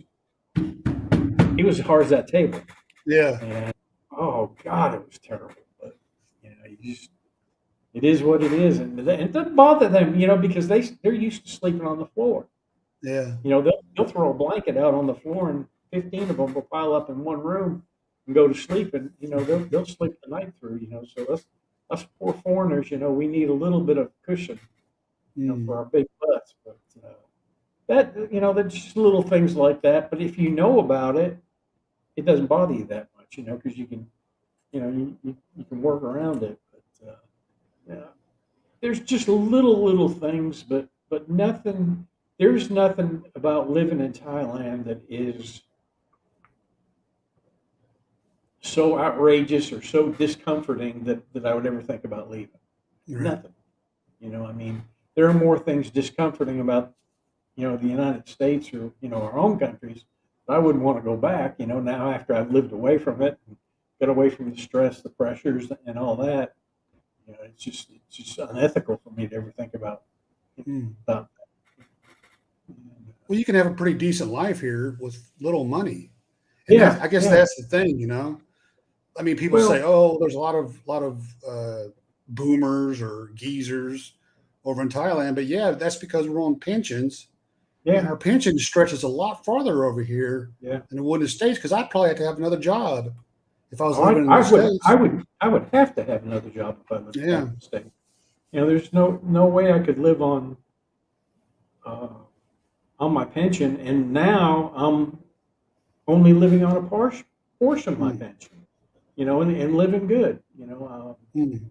as hard as that table, Yeah, and oh God, it was terrible. But you just, it is what it is, and it doesn't bother them, because they're used to sleeping on the floor. yeah. They'll throw a blanket out on the floor, and 15 of them will pile up in one room and go to sleep, and they'll sleep the night through. So us poor foreigners, we need a little bit of cushion, Mm, for our big butts. But there's just little things like that. But if you know about it, it doesn't bother you that much, because you can, you can work around it. But yeah, there's just little things, but nothing. There's nothing about living in Thailand that is so outrageous or so discomforting that I would ever think about leaving. right. Nothing. I mean, there are more things discomforting about the United States, or our home countries, but I wouldn't want to go back. Now after I've lived away from it, and got away from the stress, the pressures, and all that. It's just unethical for me to ever think Mm. about Well, you can have a pretty decent life here with little money, and yeah, I guess yeah. that's the thing. I mean, people say, Well, "Oh, there's a lot of boomers or geezers over in Thailand," but yeah, that's because we're on pensions, and yeah, our pension stretches a lot farther over here yeah. than it would in the States. Because I'd probably have to have another job if I was Oh, I, living in the I would, I States. would, I would have to have another job if I lived back Yeah, in the States. There's no way I could live uh, on my pension, and now I'm only living on a portion of my mm, pension. And living good. mm.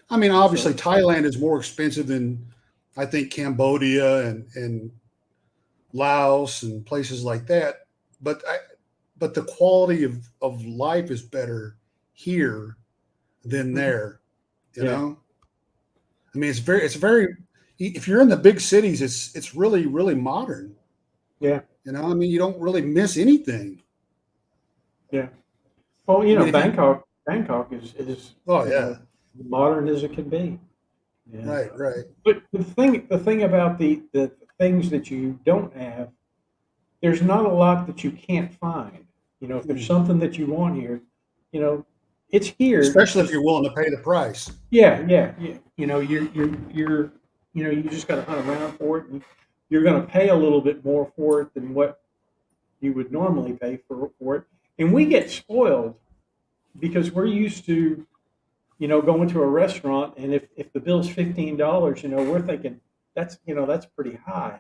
I mean, So obviously, Thailand is more expensive than I think Cambodia and Laos and places like that. But but the quality of life is better here than mhm, there. You yeah, know, I mean, it's very. If you're in the big cities, it's really modern. yeah, I mean, you don't really miss anything. yeah. Well, I mean, if you, Bangkok is oh yeah, modern as it can be. And Right, right. but the thing about the things that you don't have, there's not a lot that you can't find. If there's Mm. something that you want here, you know, it's here. It's Especially if just you're willing to pay the price. yeah, yeah, yeah. You just got to hunt around for it, and you're going to pay a little bit more for it than what you would normally pay for it. And we get spoiled because we're used to, going to a restaurant, and if the bill's $15, we're thinking that's pretty high.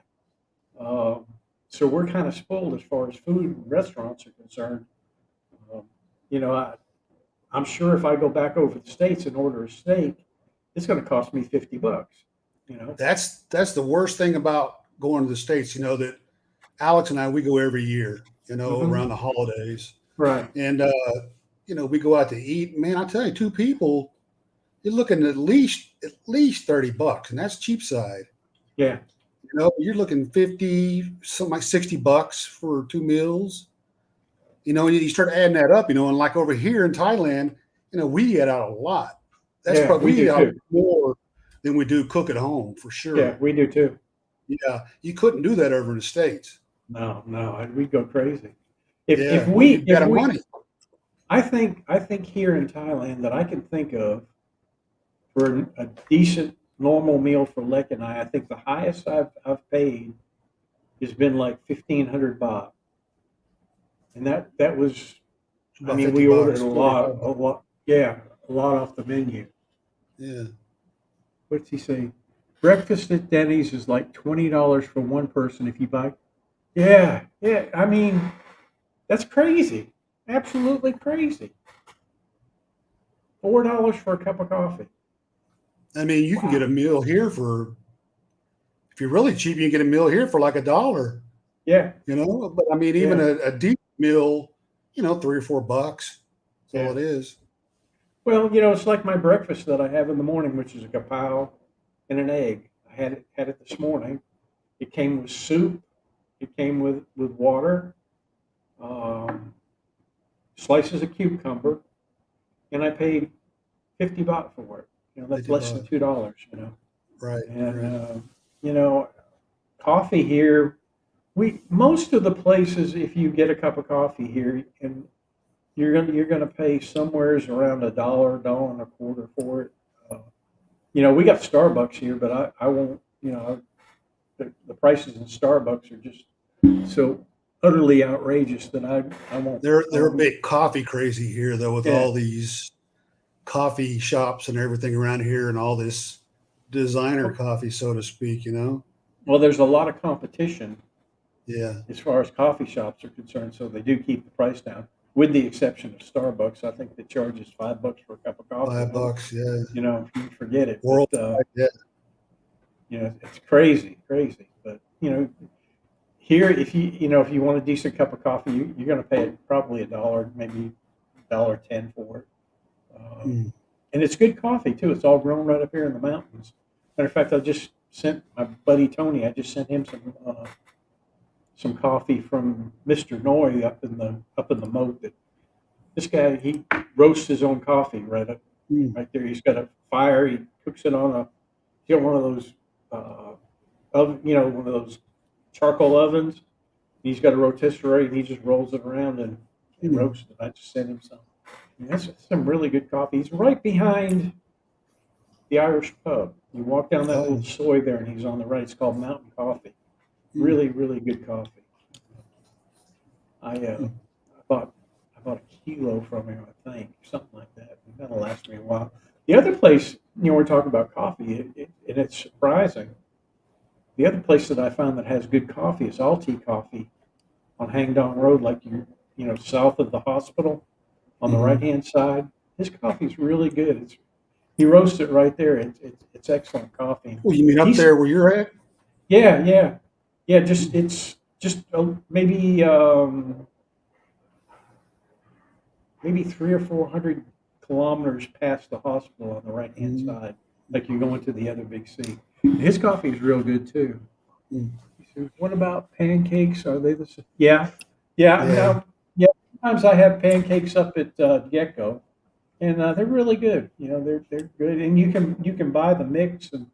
Um, so we're kind of spoiled as far as food and restaurants are concerned. Um, you know, I, I'm sure if I go back over the states and order a steak, it's going to cost me $50. You know. That's the worst thing about going to the States, that Alex and I, we go every year, Hmm. around the holidays. Right. And we go out to eat. Man, I tell you, two people, you're looking at least $30, and that's cheap side. Yeah. You're looking 50, something like $60 for two meals. And you start adding that up, and like over here in Thailand, we eat out a lot. That's Yeah. probably We we eat do out too. more than we do cook at home for Yeah. sure. We do too. Yeah, you couldn't do that over in the States. No. No. We go crazy. If Yeah, well, we you if got we money. I think here in Thailand that I can think of for a decent normal meal for Lek and I think the highest I've paid has been like 1,500 baht, and that was, It's I about mean, 50 we ordered bucks, a 45 lot, a bucks. lot, yeah, a lot off the menu. Yeah. What's he say? Breakfast at Denny's is like $20 for one person if you buy. Yeah, yeah. I mean, that's crazy. Absolutely crazy. $4 for a cup of coffee. I mean, you can get a Wow. meal here for, if you're really cheap, you can get a meal here for like Yeah, $1. But I mean, even yeah, a deep meal, $3 or $4. That's all yeah. it is. Well, it's like my breakfast that I have in the morning, which is a kapow and an egg. I had it this morning. It came with soup. It came with water, um, slices of cucumber, and I paid 50 baht for it. That's 50 less than bucks. $2. Right, And right. you know, coffee here. We most of the places, if you get a cup of coffee here, and you're gonna pay somewheres around a dollar, dollar and a quarter for it. We got Starbucks here, but I won't. The prices in Starbucks are just so utterly outrageous that I won't. I They're a won't. bit coffee crazy here though, with Yeah. all these coffee shops and everything around here and all this designer coffee, so to speak. Well, there's a lot of competition Yeah. as far as coffee shops are concerned, so they do keep the price down, with the exception of Starbucks. I think that charges $5 for a cup of coffee. Five bucks, yeah. You forget it, but Worldwide, yeah. it's crazy, crazy. But here, if you want a decent cup of coffee, you're going to pay probably a dollar, maybe $1.10 for it. Um, Mm. and it's good coffee too. It's all grown right up here in the mountains. Matter of fact, I just sent my buddy Tony. I just sent him some coffee from Mister Noy up in the moat. That this guy, he roasts his own coffee Mm. right there. He's got a fire. He cooks it on a he's got one of those uh, one of those charcoal ovens. He's got a rotisserie, and he just rolls it around and Mm. roasts it. I just sent him some. And that's some really good coffee. He's right behind the Irish pub. You walk down that little Oh. soy there, and he's on the right. It's called Mountain Coffee. Mm. Really, really good coffee. I uh, Mm. I bought I bought a kilo from him, I think, something like that. That'll last me a while. The other place, we're talking about coffee, and it's surprising. The other place that I found that has good coffee is Alti Coffee on Hangdong Road, like south of the hospital on the right Mhm. hand side. His coffee's really good. He roasts it right there. It's excellent coffee. Well, you mean up He's there where you're at? Yeah, yeah, yeah. Just Mm. it's just maybe 300 or 400 kilometers past the hospital on the right hand Mhm. side, like you're going to the other big C. His coffee is real good too. Mm. He says, "What about pancakes? Are they the same?" Yeah, yeah. Yeah. Yeah. Sometimes I have pancakes up at Gecko. and they're really good. They're good, and you can buy the mix, and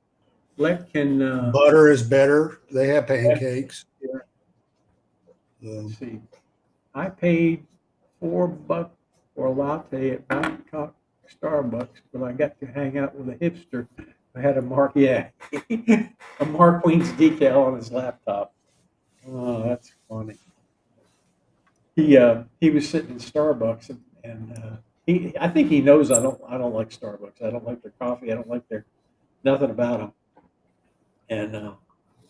let can Butter is better. They have pancakes. let's Um, see. I paid $4 for a latte at Bangkok Starbucks, but I got to hang out with a hipster who had a a Mark Wiens decal on his laptop. Oh, that's funny. He was sitting in Starbucks, and I think he knows I don't like Starbucks. I don't like their coffee. I don't like their nothing about them. And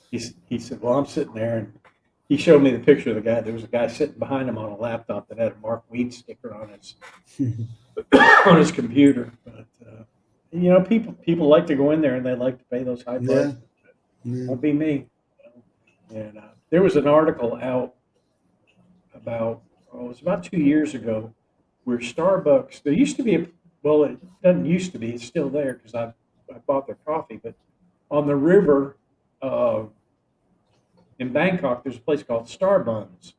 he said, "Well, I'm sitting there," and he showed me the picture of the guy. There was a guy sitting behind him on a laptop that had a Mark Weed sticker on his on his computer. But people like to go in there and they like to pay those high yeah, prices. yeah. Won't be me. And there was an article out about it was about 2 years ago where Starbucks. There used to be well, it doesn't used to be. It's still there because I bought their coffee, but on the river. Uh, in Bangkok, there's a place called Starbuns,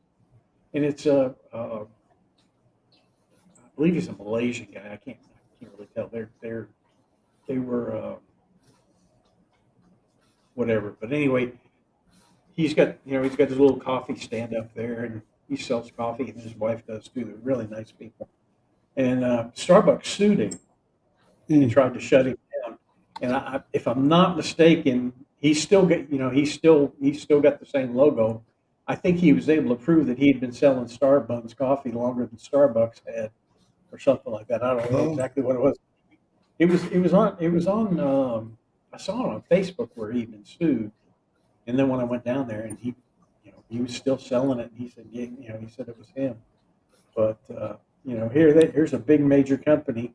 and I believe he's a Malaysian guy. I can't really tell. They were whatever, but anyway, he's got his little coffee stand up there, and he sells coffee, and his wife does too. They're really nice people. And Starbucks sued him and Mm. tried to shut him down. And if I'm not mistaken, he's still got the same logo. I think he was able to prove that he had been selling Starbucks coffee longer than Starbucks had, or something like that. I don't know Oh, exactly what it was. It was on. I saw it on Facebook where he'd been sued, and then when I went down there, and he was still selling it, and he said, yeah, he said it was him. But here's a big major company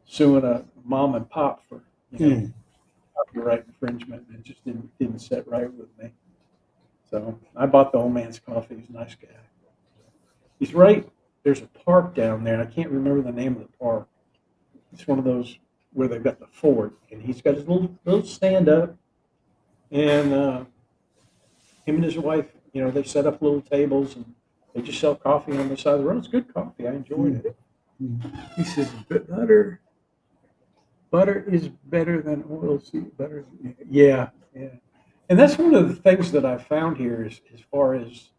suing a mom and pop for mm. copyright infringement, and it just didn't sit right with me. So I bought the old man's coffee. He's a nice guy. He's right. There's a park down there, and I can't remember the name of the park. It's one of those where they've got the fort, and he's got his little stand up, and him and his wife, they set up little tables, and they just sell coffee on the side of the road. It's good coffee. I enjoyed Mm. it. Mm. He says butter is better than oil. See, butter. Yeah, yeah. And that's one of the things that I found here is as far as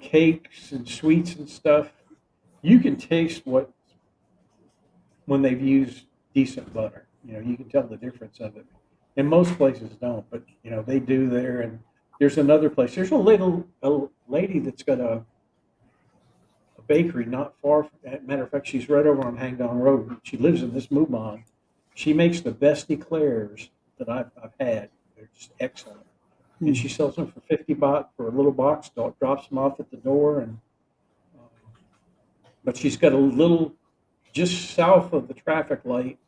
cakes and sweets and stuff. You can taste what when they've used decent butter. You can tell the difference of it. And most places don't, but they do there. And there's another place. There's a lady that's got a bakery not far. Matter of fact, she's right over on Hangdong Road. She lives in this Mumon. She makes the best eclairs that I've had. They're just excellent. And Mm. she sells them for 50 baht for a little box. Drops them off at the door, and uh, but she's got a little just south of the traffic light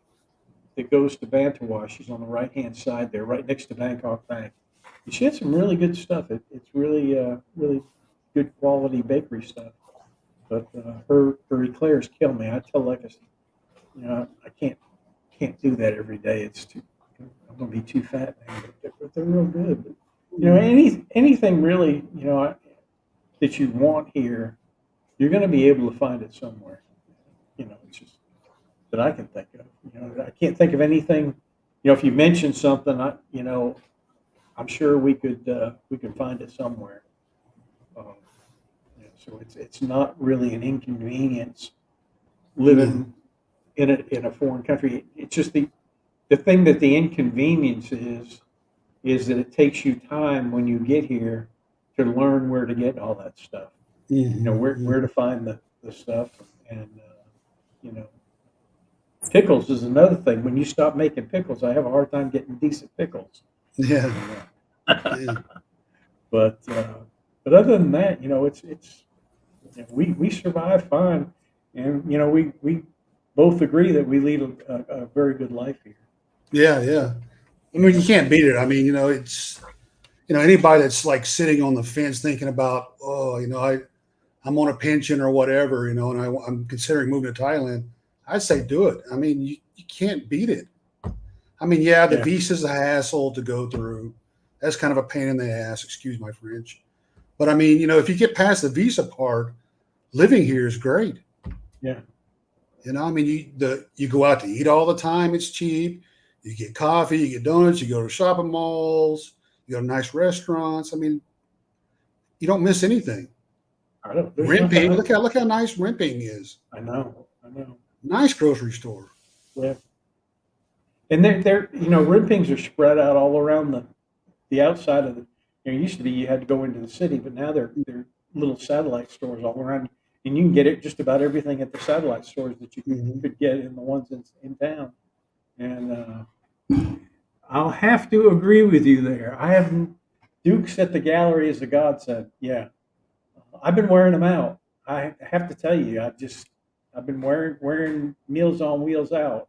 that goes to Bantawa. She's on the right hand side there, right next to Bangkok Bank. And she had some really good stuff. It's really good quality bakery stuff. But her eclairs kill me. I tell Legacy, I can't do that every day. It's too I'm gonna be too fat, man. But they're real good. But, anything really, that you want here, you're going to be able to find it somewhere. It's just that I can think of. I can't think of anything. If you mention something, I'm sure we could find it somewhere. Um, so it's not really an inconvenience No. living in a foreign country. It's just the thing that the inconvenience is that it takes you time when you get here to learn where to get all that stuff. Where Mm-hmm. to find the stuff, and you know pickles is another thing. When you stop making pickles, I have a hard time getting decent pickles. Yeah. Yeah. But other than that, it's we survive fine, and we both agree that we lead a very good life here. Yeah. So Yeah. I mean, you can't beat it. I mean, it's anybody that's like sitting on the fence thinking about, oh, I'm on a pension or whatever, and I'm considering moving to Thailand. I'd say do it. I mean, you can't beat it. I mean, yeah, the yeah, visa's a hassle to go through. That's kind of a pain in the ass. Excuse my French. But I mean, if you get past the visa part, living here is great. yeah. You know, I mean, you go out to eat all the time. It's cheap. You get coffee, you get donuts, you go to shopping malls, you go to nice restaurants. I mean, you don't miss anything. I don't. There's nothing Rimping, else. look how nice Rimping is. I know. I know. Nice grocery store. Yeah. And they're rimpings are spread out all around the outside of the. Used to be you had to go into the city, but now they're little satellite stores all around, and you can get it just about everything at the satellite stores that you Hmm. could get in the ones in town. And I'll have to agree with you there. I have Dukes at the gallery is a godsend. Yeah, I've been wearing them out. I have to tell you, I've been wearing Meals on Wheels out.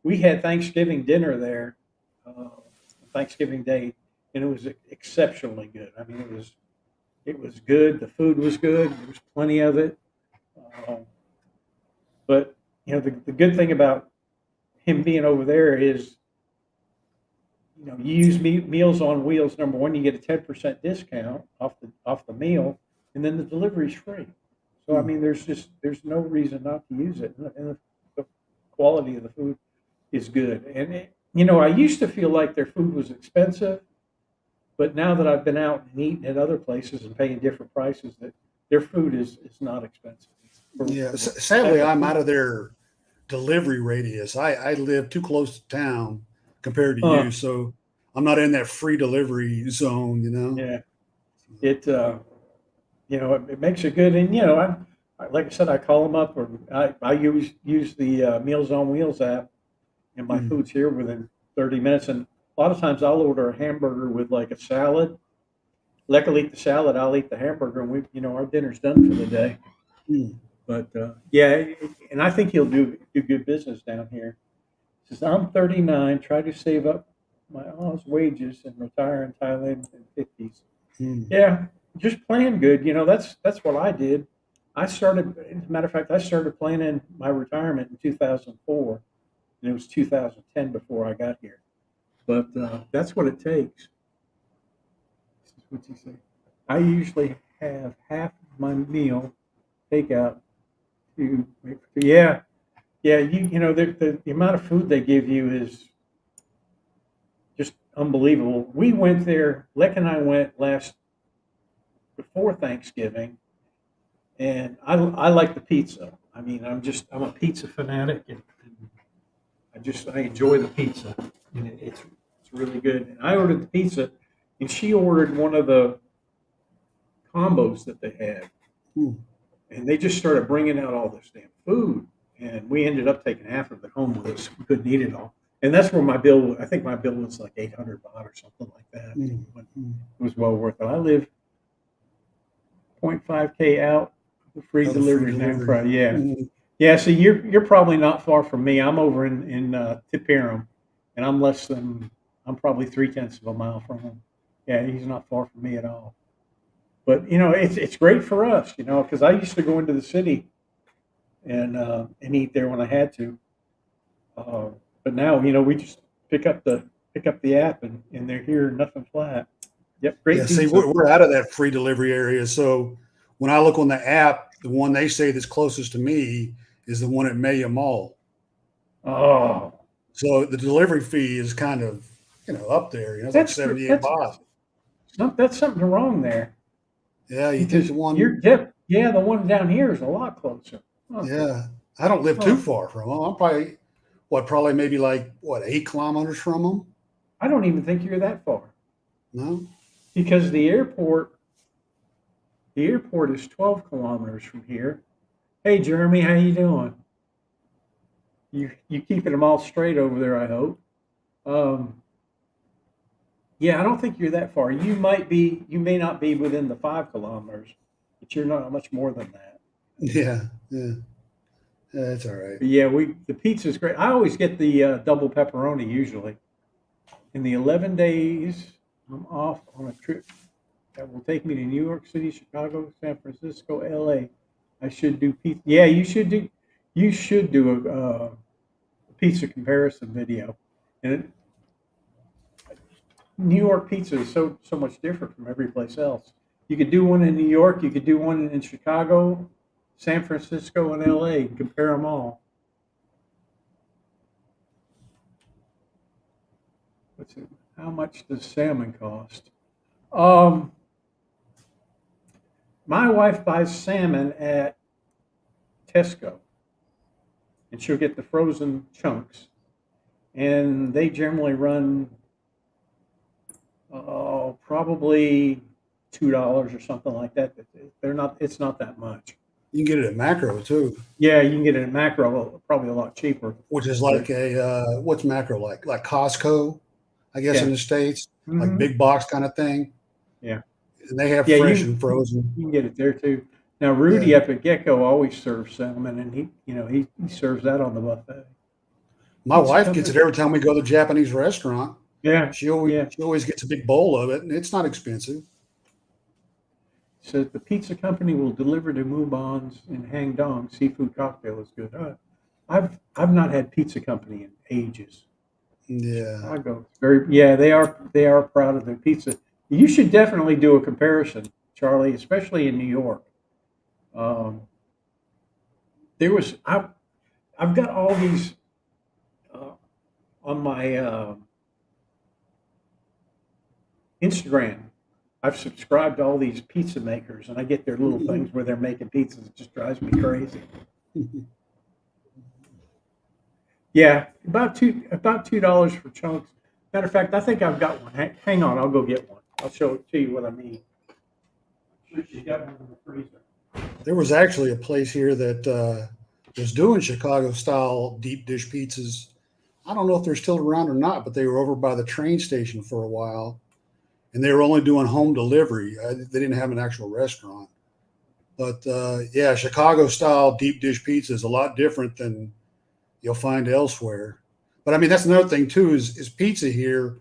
We had Thanksgiving dinner there, uh, Thanksgiving Day, and it was exceptionally good. I mean, it was good. The food was good. There was plenty of it. Uh, but the good thing about him being over there is, you use Meals on Wheels. Number one, you get a 10% discount off the meal, and then the delivery's free. So I mean, there's no reason not to use it, and the quality of the food is good. And I used to feel like their food was expensive, but now that I've been out and eaten at other places and paying different prices, that their food is not expensive. Yeah. For the Sadly, type of I'm out food. of their delivery radius. I live too close to town compared to Uh, you, so I'm not in that free delivery zone. You know. yeah, it it makes it good. And like I said, I call them up, or I use the Meals on Wheels app, and my Mm. food's here within 30 minutes. And a lot of times I'll order a hamburger with like a salad. Leck will eat the salad, I'll eat the hamburger, and our dinner's done for the day. Mm. But yeah, and I think he'll do good business down here. He says, I'm 39, try to save up my all's wages and retire in Thailand in the 50s. Mm. Yeah, just plan good. That's what I did. I started, as a matter of fact, I started planning my retirement in 2004, and it was 2010 before I got here. But that's what it takes. What's he say? I usually have half of my meal takeout to yeah, yeah. The amount of food they give you is just unbelievable. We went there. Leck and I went last before Thanksgiving, and I like the pizza. I mean, I'm a pizza fanatic, and I enjoy the pizza, and it's really good. And I ordered the pizza, and she ordered one of the combos that they had, Mm. and they just started bringing out all this damn food, and we ended up taking half of it home with us. We couldn't eat it all, and that's where my bill. I think my bill was like 800 baht or something like that. Mm. But Mm. it was well worth it. I live 0.5K out. The free Another free delivery now, delivery. probably. Yeah, Mm. yeah. So you're probably not far from me. I'm over in Tipiram, and I'm probably 3/10 of a mile from him. Yeah, he's not far from me at all. But it's great for us, because I used to go into the city and eat there when I had to. Uh, but now, we just pick up the app, and they're here, nothing flat. Yep, Yeah. great See, pizza. we're out of that free delivery area. So when I look on the app, the one they say that's closest to me is the one at Maya Mall. Oh, So the delivery fee is kind of, up there. It's like that's 78 baht. that's something wrong there, Yeah. You think because the one, the one down here is a lot closer. Huh, yeah. I don't live too huh. far from them. I'm probably maybe like, 8 kilometers from them? I don't even think you're that far, No? because the airport is 12 kilometers from here. Hey, Jeremy, how you doing? You keeping them all straight over there, I hope. Um, yeah, I don't think you're that far. You may not be within the 5 kilometers, but you're not much more than that. Yeah. Yeah. Yeah, it's all right. But yeah, the pizza's great. I always get the double pepperoni usually. In the 11 days, I'm off on a trip that will take me to New York City, Chicago, San Francisco, LA. I should do pizza. Yeah, you should do a pizza comparison video. And New York pizza is so much different from every place else. You could do one in New York, you could do one in Chicago, San Francisco, and LA, and compare them all. Let's see. How much does salmon cost? Um, my wife buys salmon at Tesco, and she'll get the frozen chunks, and they generally run probably $2 or something like that. They're not. It's not that much. You can get it at Macro too, Yeah, you can get it in macro, probably a lot cheaper. which is But like a what's Macro like? Like Costco, I guess in yeah, the States, like hmm big box kind of thing. yeah, And they have yeah. fresh and frozen. You can get it there too. Now Yeah. Rudy up at Gecko always serves salmon, and he serves that on the buffet. My Pizza wife gets it company. every time we go to a Japanese restaurant. Yeah, yeah. She always gets a big bowl of it, and it's not expensive. So the pizza company will deliver to Mubon's in Hangdong. Seafood cocktail is good. I've not had pizza company in ages. Yeah. Chicago, very yeah, they are proud of their pizza. You should definitely do a comparison, Charlie, especially in New York. Um, there was I've got all these uh, on my Instagram. I've subscribed to all these pizza makers, and I get their little things where they're making pizzas. It just drives me crazy. Yeah, about $2 for chunks. Matter of fact, I think I've got one. Hang on, I'll go get one. I'll show it to you what I mean. I'm sure she's got one in the freezer. There was actually a place here that was doing Chicago style deep dish pizzas. I don't know if they're still around or not, but they were over by the train station for a while, and they were only doing home delivery. They didn't have an actual restaurant. But yeah, Chicago style deep dish pizza is a lot different than you'll find elsewhere. But I mean, that's another thing too is pizza here.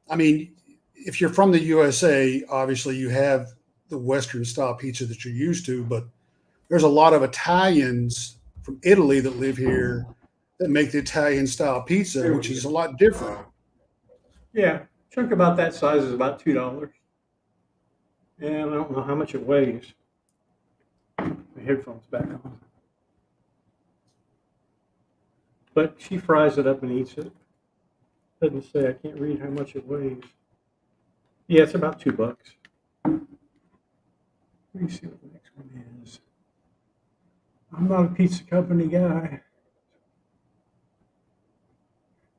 I mean, if you're from the USA, obviously you have the Western style pizza that you're used to, but there's a lot of Italians from Italy that live here that make the Italian style pizza, There which we is a go. lot different. Yeah, chunk about that size is about $2. And I don't know how much it weighs. My headphones back on. But she fries it up and eats it. Doesn't say. I can't read how much it weighs. Yeah, it's about $2. Let me see what the next one is. I'm not a pizza company guy.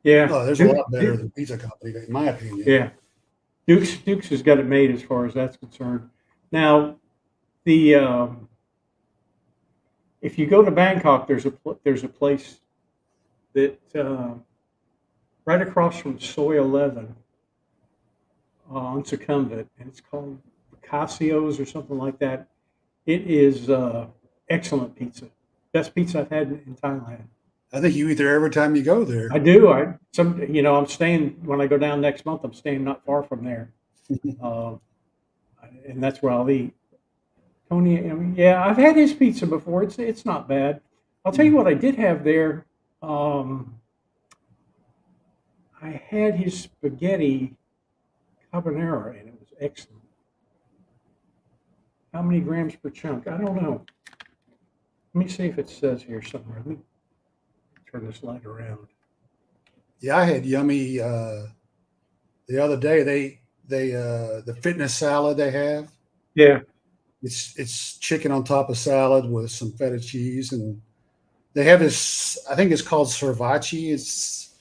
Yeah, Oh, there's a lot better than Pizza Company, in my opinion. yeah. Duke's has got it made as far as that's concerned. Now, the if you go to Bangkok, there's a place that right across from Soy 11 on Sukhumvit, and it's called Casio's or something like that. It is excellent pizza. Best pizza I've had in Thailand. I think you eat there every time you go I there. do. I'm staying when I go down next month. I'm staying not far from there, uh, and that's where I'll eat. Tony, I mean, yeah, I've had his pizza before. It's not bad. I'll tell you what I did have there. Um, I had his spaghetti carbonara, and it was excellent. How many grams per chunk? I don't know. Let me see if it says here somewhere. Let me turn this light around. Yeah, I had yummy the other day. They the fitness salad they have. Yeah, It's chicken on top of salad with some feta cheese, and they have this. I think it's called cervaci. It's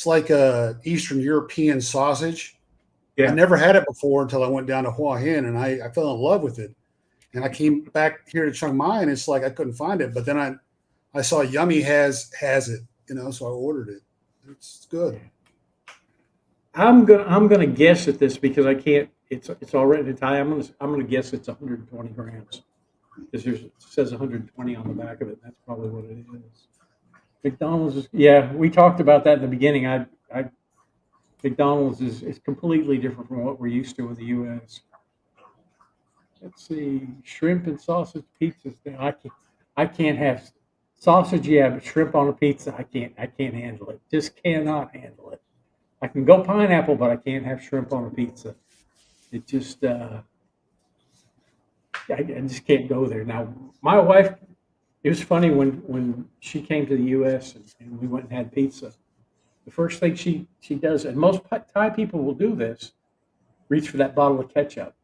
like a Eastern European sausage. I yeah. never had it before until I went down to Hua Hin, and I fell in love with it. And I came back here to Chiang Mai, and it's like I couldn't find it. But then I saw Yummy has it, so I ordered it. It's good. I'm gonna guess at this because I can't. It's all written in Thai. I'm gonna guess it's 120 grams because it says 120 on the back of it. That's probably what it is. McDonald's is yeah. We talked about that in the beginning. I McDonald's is completely different from what we're used to in the U.S. Let's see, shrimp and sausage pizzas. I can't have sausage. Yeah, but shrimp on a pizza, I can't handle it. Just cannot handle it. I can go pineapple, but I can't have shrimp on a pizza. It just I just can't go there. Now, my wife. It was funny when she came to the U.S. and we went and had pizza. the first thing she does, and most Thai people will do this, reach for that bottle of ketchup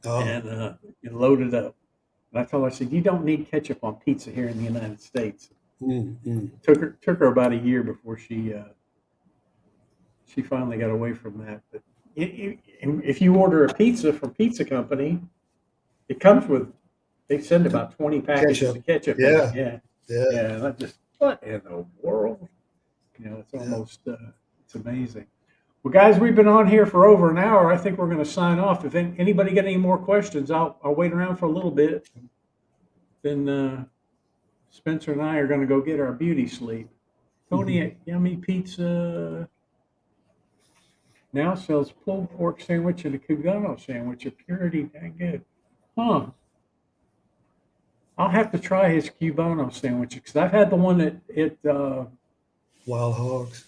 Oh, and load it up. And I told her, I said, you don't need ketchup on pizza here in the United States. mm. Took her about a year before she finally got away from that. But if you order a pizza from Pizza Company, it comes with, they send about 20 packages Ketchup. of ketchup in it. Yeah, Yeah. yeah, Yeah. And I just, what in the world? It's yeah. almost, it's amazing. Well, guys, we've been on here for over an hour. I think we're going to sign off. If anybody got any more questions, I'll wait around for a little bit. Then Spencer and I are going to go get our beauty sleep. Tony at Yummy Pizza now sells pulled pork sandwich and a Cubano sandwich. A purity dang good. Huh. I'll have to try his Cubano sandwich because I've had the one at Wild hogs.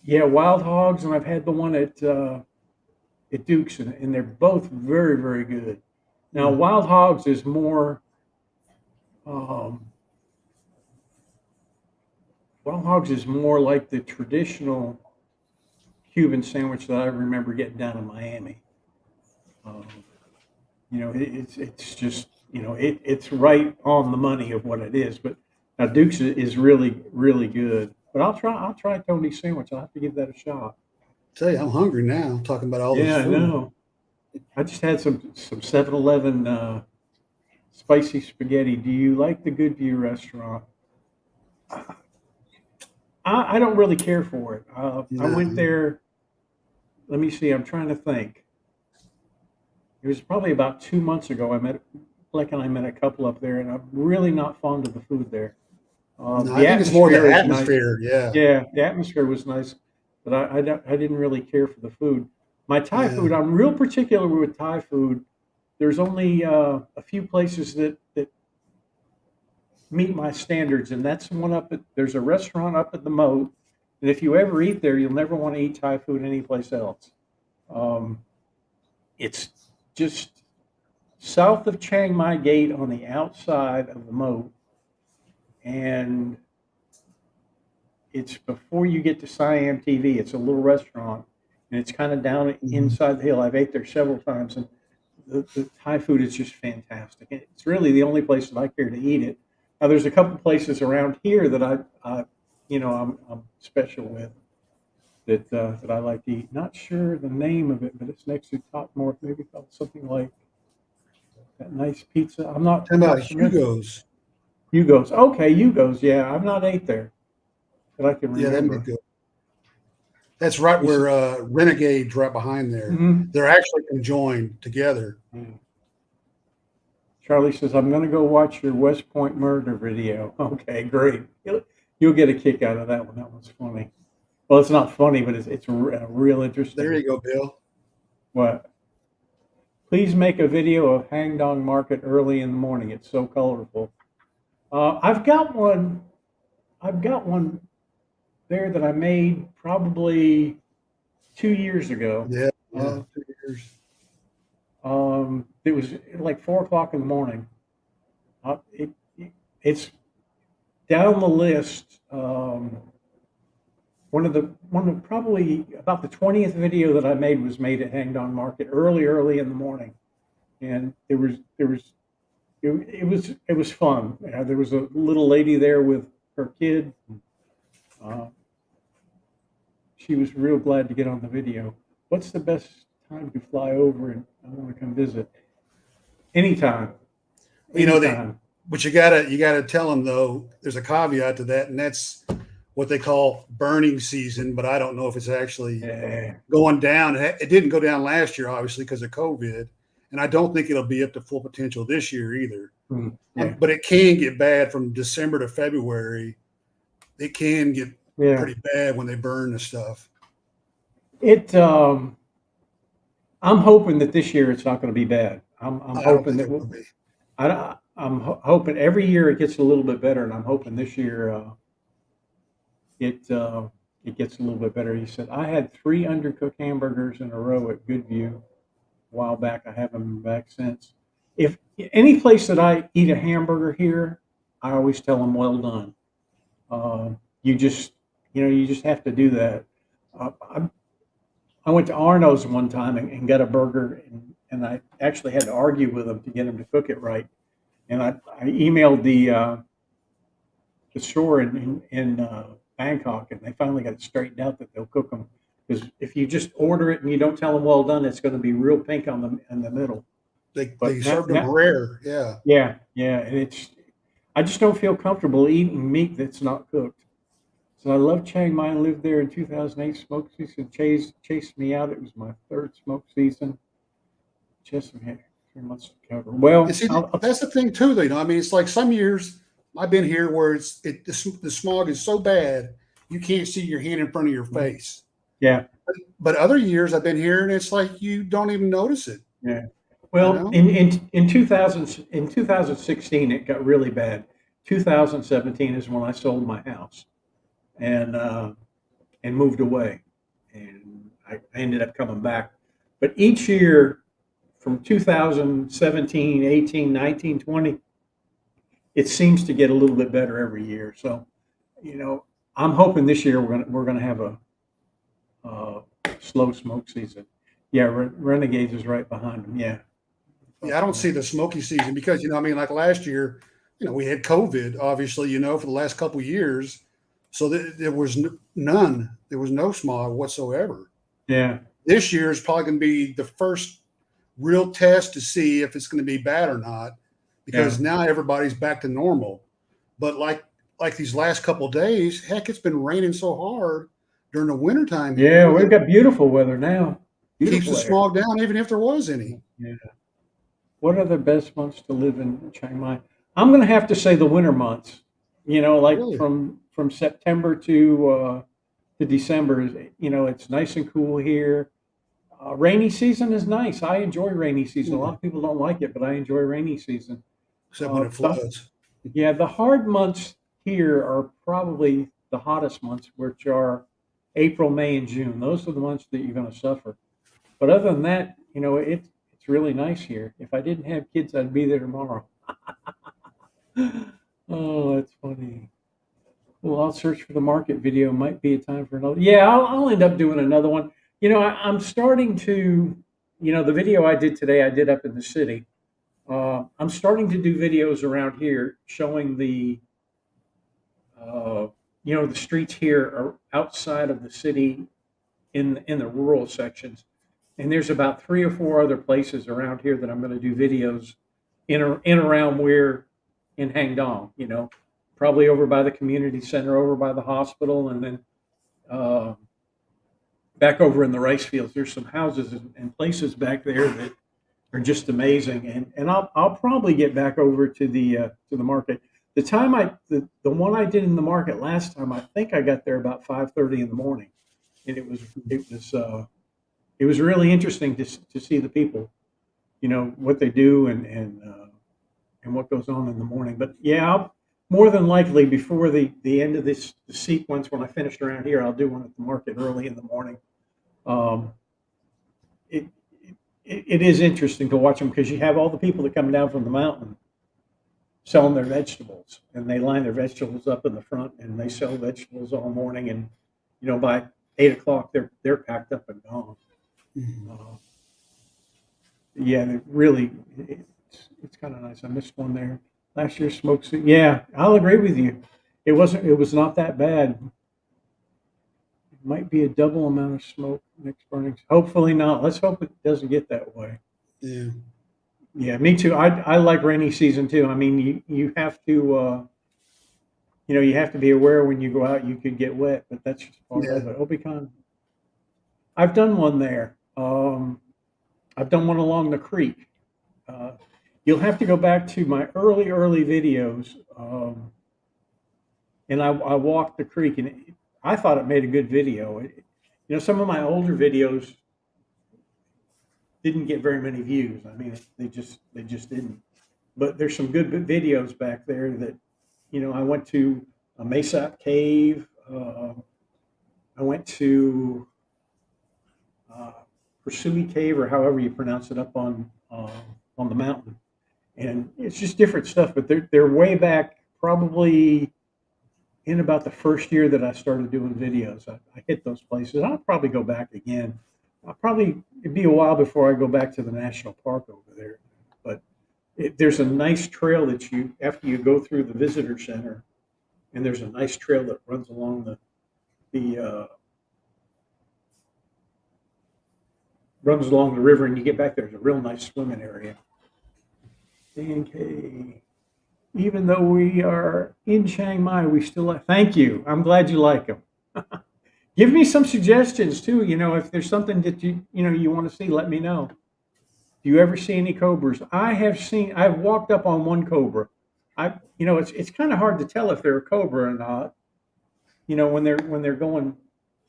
yeah, Wild Hogs, and I've had the one at Duke's, and they're both very, very good. Now, Mm. Wild Hogs is more, um, Wild Hogs is more like the traditional Cuban sandwich that I remember getting down in Miami. Um, it's just it's right on the money of what it is. But now Duke's is really, really good. But I'll try Tony's sandwich. I'll have to give that a shot. Tell you, I'm hungry now. Talking about all this Yeah, I food. know. I just had some 7-Eleven spicy spaghetti. Do you like the Goodview restaurant? I don't really care for it. I went No. there. Let me see. I'm trying to think. It was probably about 2 months ago. Blake and I met a couple up there, and I'm really not fond of the food there. No, I The think it's more the atmosphere is nice. atmosphere. Yeah, Yeah, the atmosphere was nice, but I didn't really care for the food. My Thai yeah. food, I'm real particular with Thai food. There's only a few places that meet my standards, and that's one up at. There's a restaurant up at the Moat, and if you ever eat there, you'll never want to eat Thai food anyplace else. Um, it's just south of Chiang Mai Gate on the outside of the Moat, and it's before you get to Siam TV. It's a little restaurant, and it's kind of down Mhm. inside the hill. I've ate there several times, and the Thai food is just fantastic. It's really the only place that I care to eat it. Now, there's a couple places around here that I'm special with that I like to eat. Not sure the name of it, but it's next to Top North. Maybe called something like that nice pizza. I'm not Talking I'm about not familiar. Hugo's. Hugo's. Okay, Hugo's. Yeah, I've not ate there that I can Yeah, that make remember. good. That's right You said, where Renegade's right behind there. mhm. They're actually conjoined together. Yeah. Charlie says, I'm going to go watch your West Point murder video. Okay, great. You'll get a kick out of that one. That one's funny. Well, it's not funny, but it's real There interesting. you go, Bill. What? Please make a video of Hang Dong Market early in the morning. It's so colorful. I've got one. I've got one there that I made probably 2 years ago. Yeah, yeah. Uh, 2 years. it was like 4 o'clock in the morning. It's down the list. One of probably about the 20th video that I made was made at Hang Dong Market early in the morning, and it was fun. There was a little lady there with her kid. Uh, she was real glad to get on the video. What's the best time to fly over and I want to come visit? Anytime, You know they, anytime. but you gotta tell them though. There's a caveat to that, and that's what they call burning season. But I don't know if it's actually Yeah. going down. It didn't go down last year, obviously, because of COVID, and I don't think it'll be up to full potential this year either. Yeah. But it can get bad from December to February. It can get Yeah. pretty bad when they burn the stuff. It. I'm hoping that this year it's not going to be bad. I'm I don't hoping think that it will be. I'm hoping every year it gets a little bit better, and I'm hoping this year it it gets a little bit better. He said I had 3 undercooked hamburgers in a row at Goodview a while back. I haven't been back since. If any place that I eat a hamburger here, I always tell them well done. You just you just have to do that. I went to Arno's one time and got a burger, and I actually had to argue with them to get them to cook it right. And I emailed the store in Bangkok, and they finally got it straightened out that they'll cook them. Because if you just order it and you don't tell them well done, it's going to be real pink on the in the middle. They But now, served them rare. Yeah. yeah, yeah, and I just don't feel comfortable eating meat that's not cooked. So I love Chiang Mai. I lived there in 2008. Smoke season chased me out. It was my third smoke season. Just had 3 months to cover. And Well, see, that's the thing too. Though, I mean, it's like some years I've been here where the smog is so bad you can't see your hand in front of your face. yeah, But other years I've been here and it's like you don't even notice it. yeah. You Well, know? in 2016 it got really bad. 2017 is when I sold my house and uh, and moved away, and I ended up coming back. But each year from 2017, 18, 19, 20, it seems to get a little bit better every year. So, you know, I'm hoping this year we're gonna have a slow smoke season. Yeah, Renegades is right behind them. Yeah, Yeah, I don't see the smoky season because I mean, like last year, we had COVID, obviously, for the last couple of years, so there was none. There was no smog whatsoever. yeah, This year is probably going to be the first real test to see if it's going to be bad or not, yeah, because now everybody's back to normal. But like these last couple of days, heck, it's been raining so hard during the wintertime yeah. here We've that got beautiful weather now. keeps the Beautiful air. smog down, even if there was any. Yeah. What are the best months to live in Chiang Mai? I'm going to have to say the winter months. Like Really? from September to December. It's nice and cool here. Rainy season is nice. I enjoy rainy season. A lot Yeah. of people don't like it, but I enjoy rainy season. Except when Uh, it the, floods. yeah, the hard months here are probably the hottest months, which are April, May, and June. Those are the months that you're going to suffer. But other than that, it's really nice here. If I didn't have kids, I'd be there tomorrow. Oh, that's funny. Well, I'll search for the market video. Might be a time for another. Yeah, I'll end up doing another one. I'm starting to, the video I did today, I did up in the city. I'm starting to do videos around here showing uh, the streets here are outside of the city in the rural sections. And there's about 3 or 4 other places around here that I'm going to do videos in around where in Hangdong, probably over by the community center, over by the hospital, and then uh, back over in the rice fields. There's some houses and places back there that are just amazing. And I'll probably get back over to the market. The one I did in the market last time, I think I got there about 5:30 in the morning, and it was really interesting to see the people, what they do and what goes on in the morning. But yeah, more than likely before the end of this sequence, when I finished around here, I'll do one at the market early in the morning. Um, it, it is interesting to watch them because you have all the people that come down from the mountain selling their vegetables, and they line their vegetables up in the front, and they sell vegetables all morning, and by 8 o'clock they're packed up and gone. Mhm. Uh, yeah, they really, it's kind of nice. I missed one there last year. Smoke season. Yeah, I'll agree with you. It was not that bad. It might be a double amount of smoke next burning. Hopefully not. Let's hope it doesn't get that way. Yeah. Yeah, me too. I like rainy season too. I mean, you have to you have to be aware when you go out you could get wet, but that's just part Yeah. of it. Obicon, I've done one there. I've done one along the creek. Uh, you'll have to go back to my early videos, and I walked the creek, and I thought it made a good video. Some of my older videos didn't get very many views. I mean, they just didn't. But there's some good videos back there that, I went to a Mesop cave. I went to uh, Pursui Cave, or however you pronounce it, up on the mountain, and it's just different stuff. But they're way back, probably in about the first year that I started doing videos. I hit those places. I'll probably go back again. It'd be a while before I go back to the national park over there. But there's a nice trail that after you go through the visitor center, and there's a nice trail that runs along the runs along the river, and you get back there. There's a real nice swimming area. Okay. Even though we are in Chiang Mai, we still like. Thank you. I'm glad you like them. Give me some suggestions too. If there's something that you want to see, let me know. Do you ever see any cobras? I've walked up on one cobra. It's kind of hard to tell if they're a cobra or not. When they're going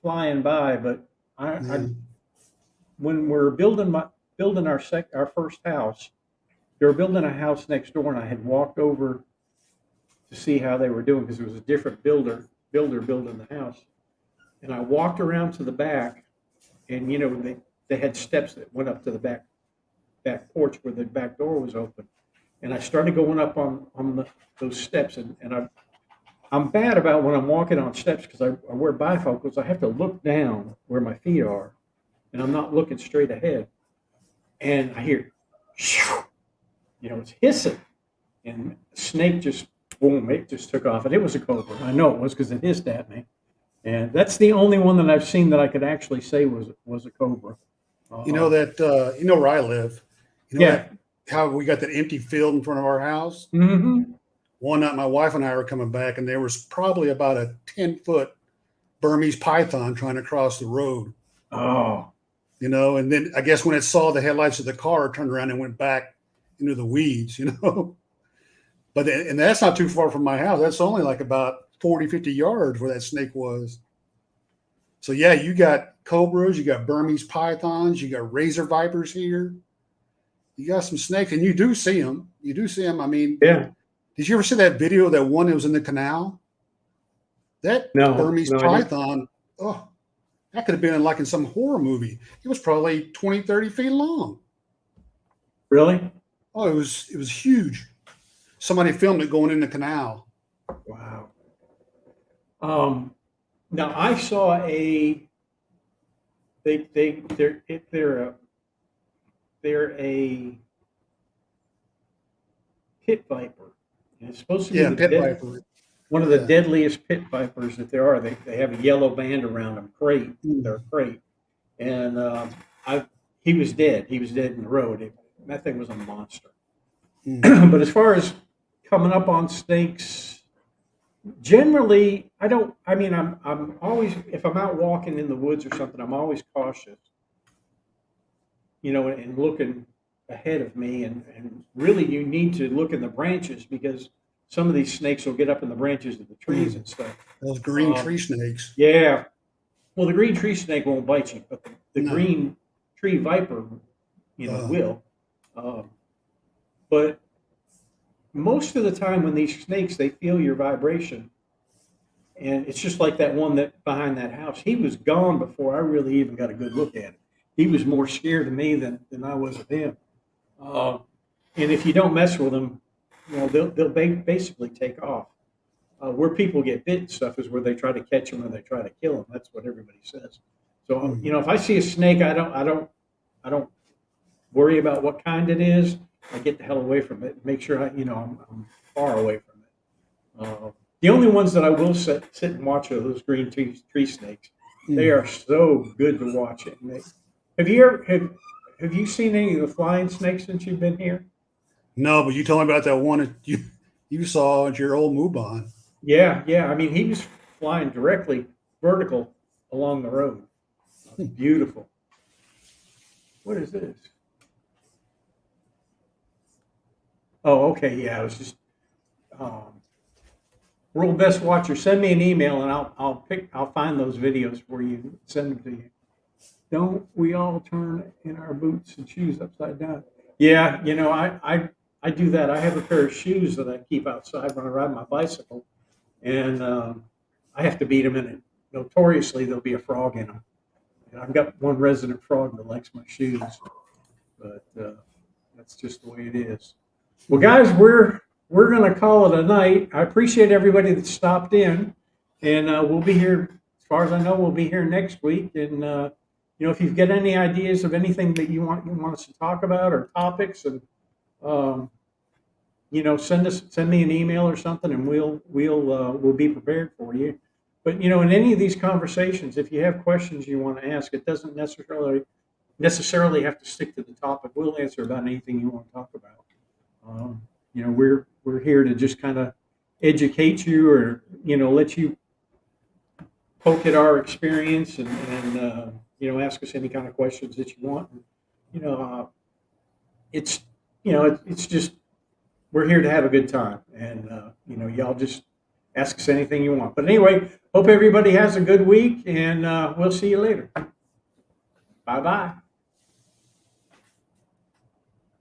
flying by. But when we're building our first house, they were building a house next door, and I had walked over to see how they were doing because there was a different builder building the house. And I walked around to the back, and they had steps that went up to the back porch where the back door was open. And I started going up on those steps, and I'm bad about when I'm walking on steps because I wear bifocals. I have to look down where my feet are, and I'm not looking straight ahead. And I hear, shoo, it's hissing, and the snake just boom, it just took off, and it was a cobra. I know it was because it hissed at me, and that's the only one that I've seen that I could actually say was a cobra. Where I live. Yeah. How we got that empty field in front of our house. Mm-hmm. One night, my wife and I were coming back, and there was probably about a 10-foot Burmese python trying to cross the road. Oh. And then I guess when it saw the headlights of the car, it turned around and went back into the weeds, But and that's not too far from my house. That's only like about 40, 50 yards where that snake was. So, yeah, you got cobras, you got Burmese pythons, you got razor vipers here. You got some snakes, and you do see them. I mean, yeah. Did you ever see that video of that one that was in the canal? That Burmese python, that could have been in some horror movie. It was probably 20, 30 feet long. Really? Oh, it was huge. Somebody filmed it going in the canal. Wow. Now I saw they're a pit viper. And it's supposed to be pit viper. One of the deadliest pit vipers that there are. They have a yellow band around them. They're a crate. And he was dead. He was dead in the road. That thing was a monster. But as far as coming up on snakes, generally, I'm always, if I'm out walking in the woods or something, I'm always cautious, and looking ahead of me. And really, you need to look in the branches because some of these snakes will get up in the branches of the trees and stuff. Those green tree snakes. Yeah. Well, the green tree snake won't bite you, but the green tree viper, will. But most of the time when these snakes, they feel your vibration. And it's just like that one that behind that house. He was gone before I really even got a good look at him. He was more scared of me than I was of him. And if you don't mess with them, they'll basically take off. Where people get bit and stuff is where they try to catch them or they try to kill them. That's what everybody says. So if I see a snake, I don't worry about what kind it is. I get the hell away from it. Make sure I'm far away from it. The only ones that I will sit and watch are those green tree snakes. They are so good to watch it. Have you seen any of the flying snakes since you've been here? No, but you told me about that one that you saw at your old Mubon. Yeah. I mean, he was flying directly vertical along the road. Beautiful. What is this? Oh, okay. Yeah, it was just World Best Watcher. Send me an email and I'll find those videos for you. Send them to you. Don't we all turn in our boots and shoes upside down? Yeah, I do that. I have a pair of shoes that I keep outside when I ride my bicycle, and I have to beat them in it. Notoriously, there'll be a frog in them. And I've got one resident frog that likes my shoes, but that's just the way it is. Well, guys, we're going to call it a night. I appreciate everybody that stopped in. And we'll be here, as far as I know, we'll be here next week. And if you've got any ideas of anything that you want us to talk about or topics, and um, send me an email or something, and we'll be prepared for you. But in any of these conversations, if you have questions you want to ask, it doesn't necessarily have to stick to the topic. We'll answer about anything you want to talk about. We're here to just kind of educate you, or let you poke at our experience, and ask us any kind of questions that you want. You know, it's it's just, we're here to have a good time, and y'all just ask us anything you want. But anyway, hope everybody has a good week, and we'll see you later. Bye bye.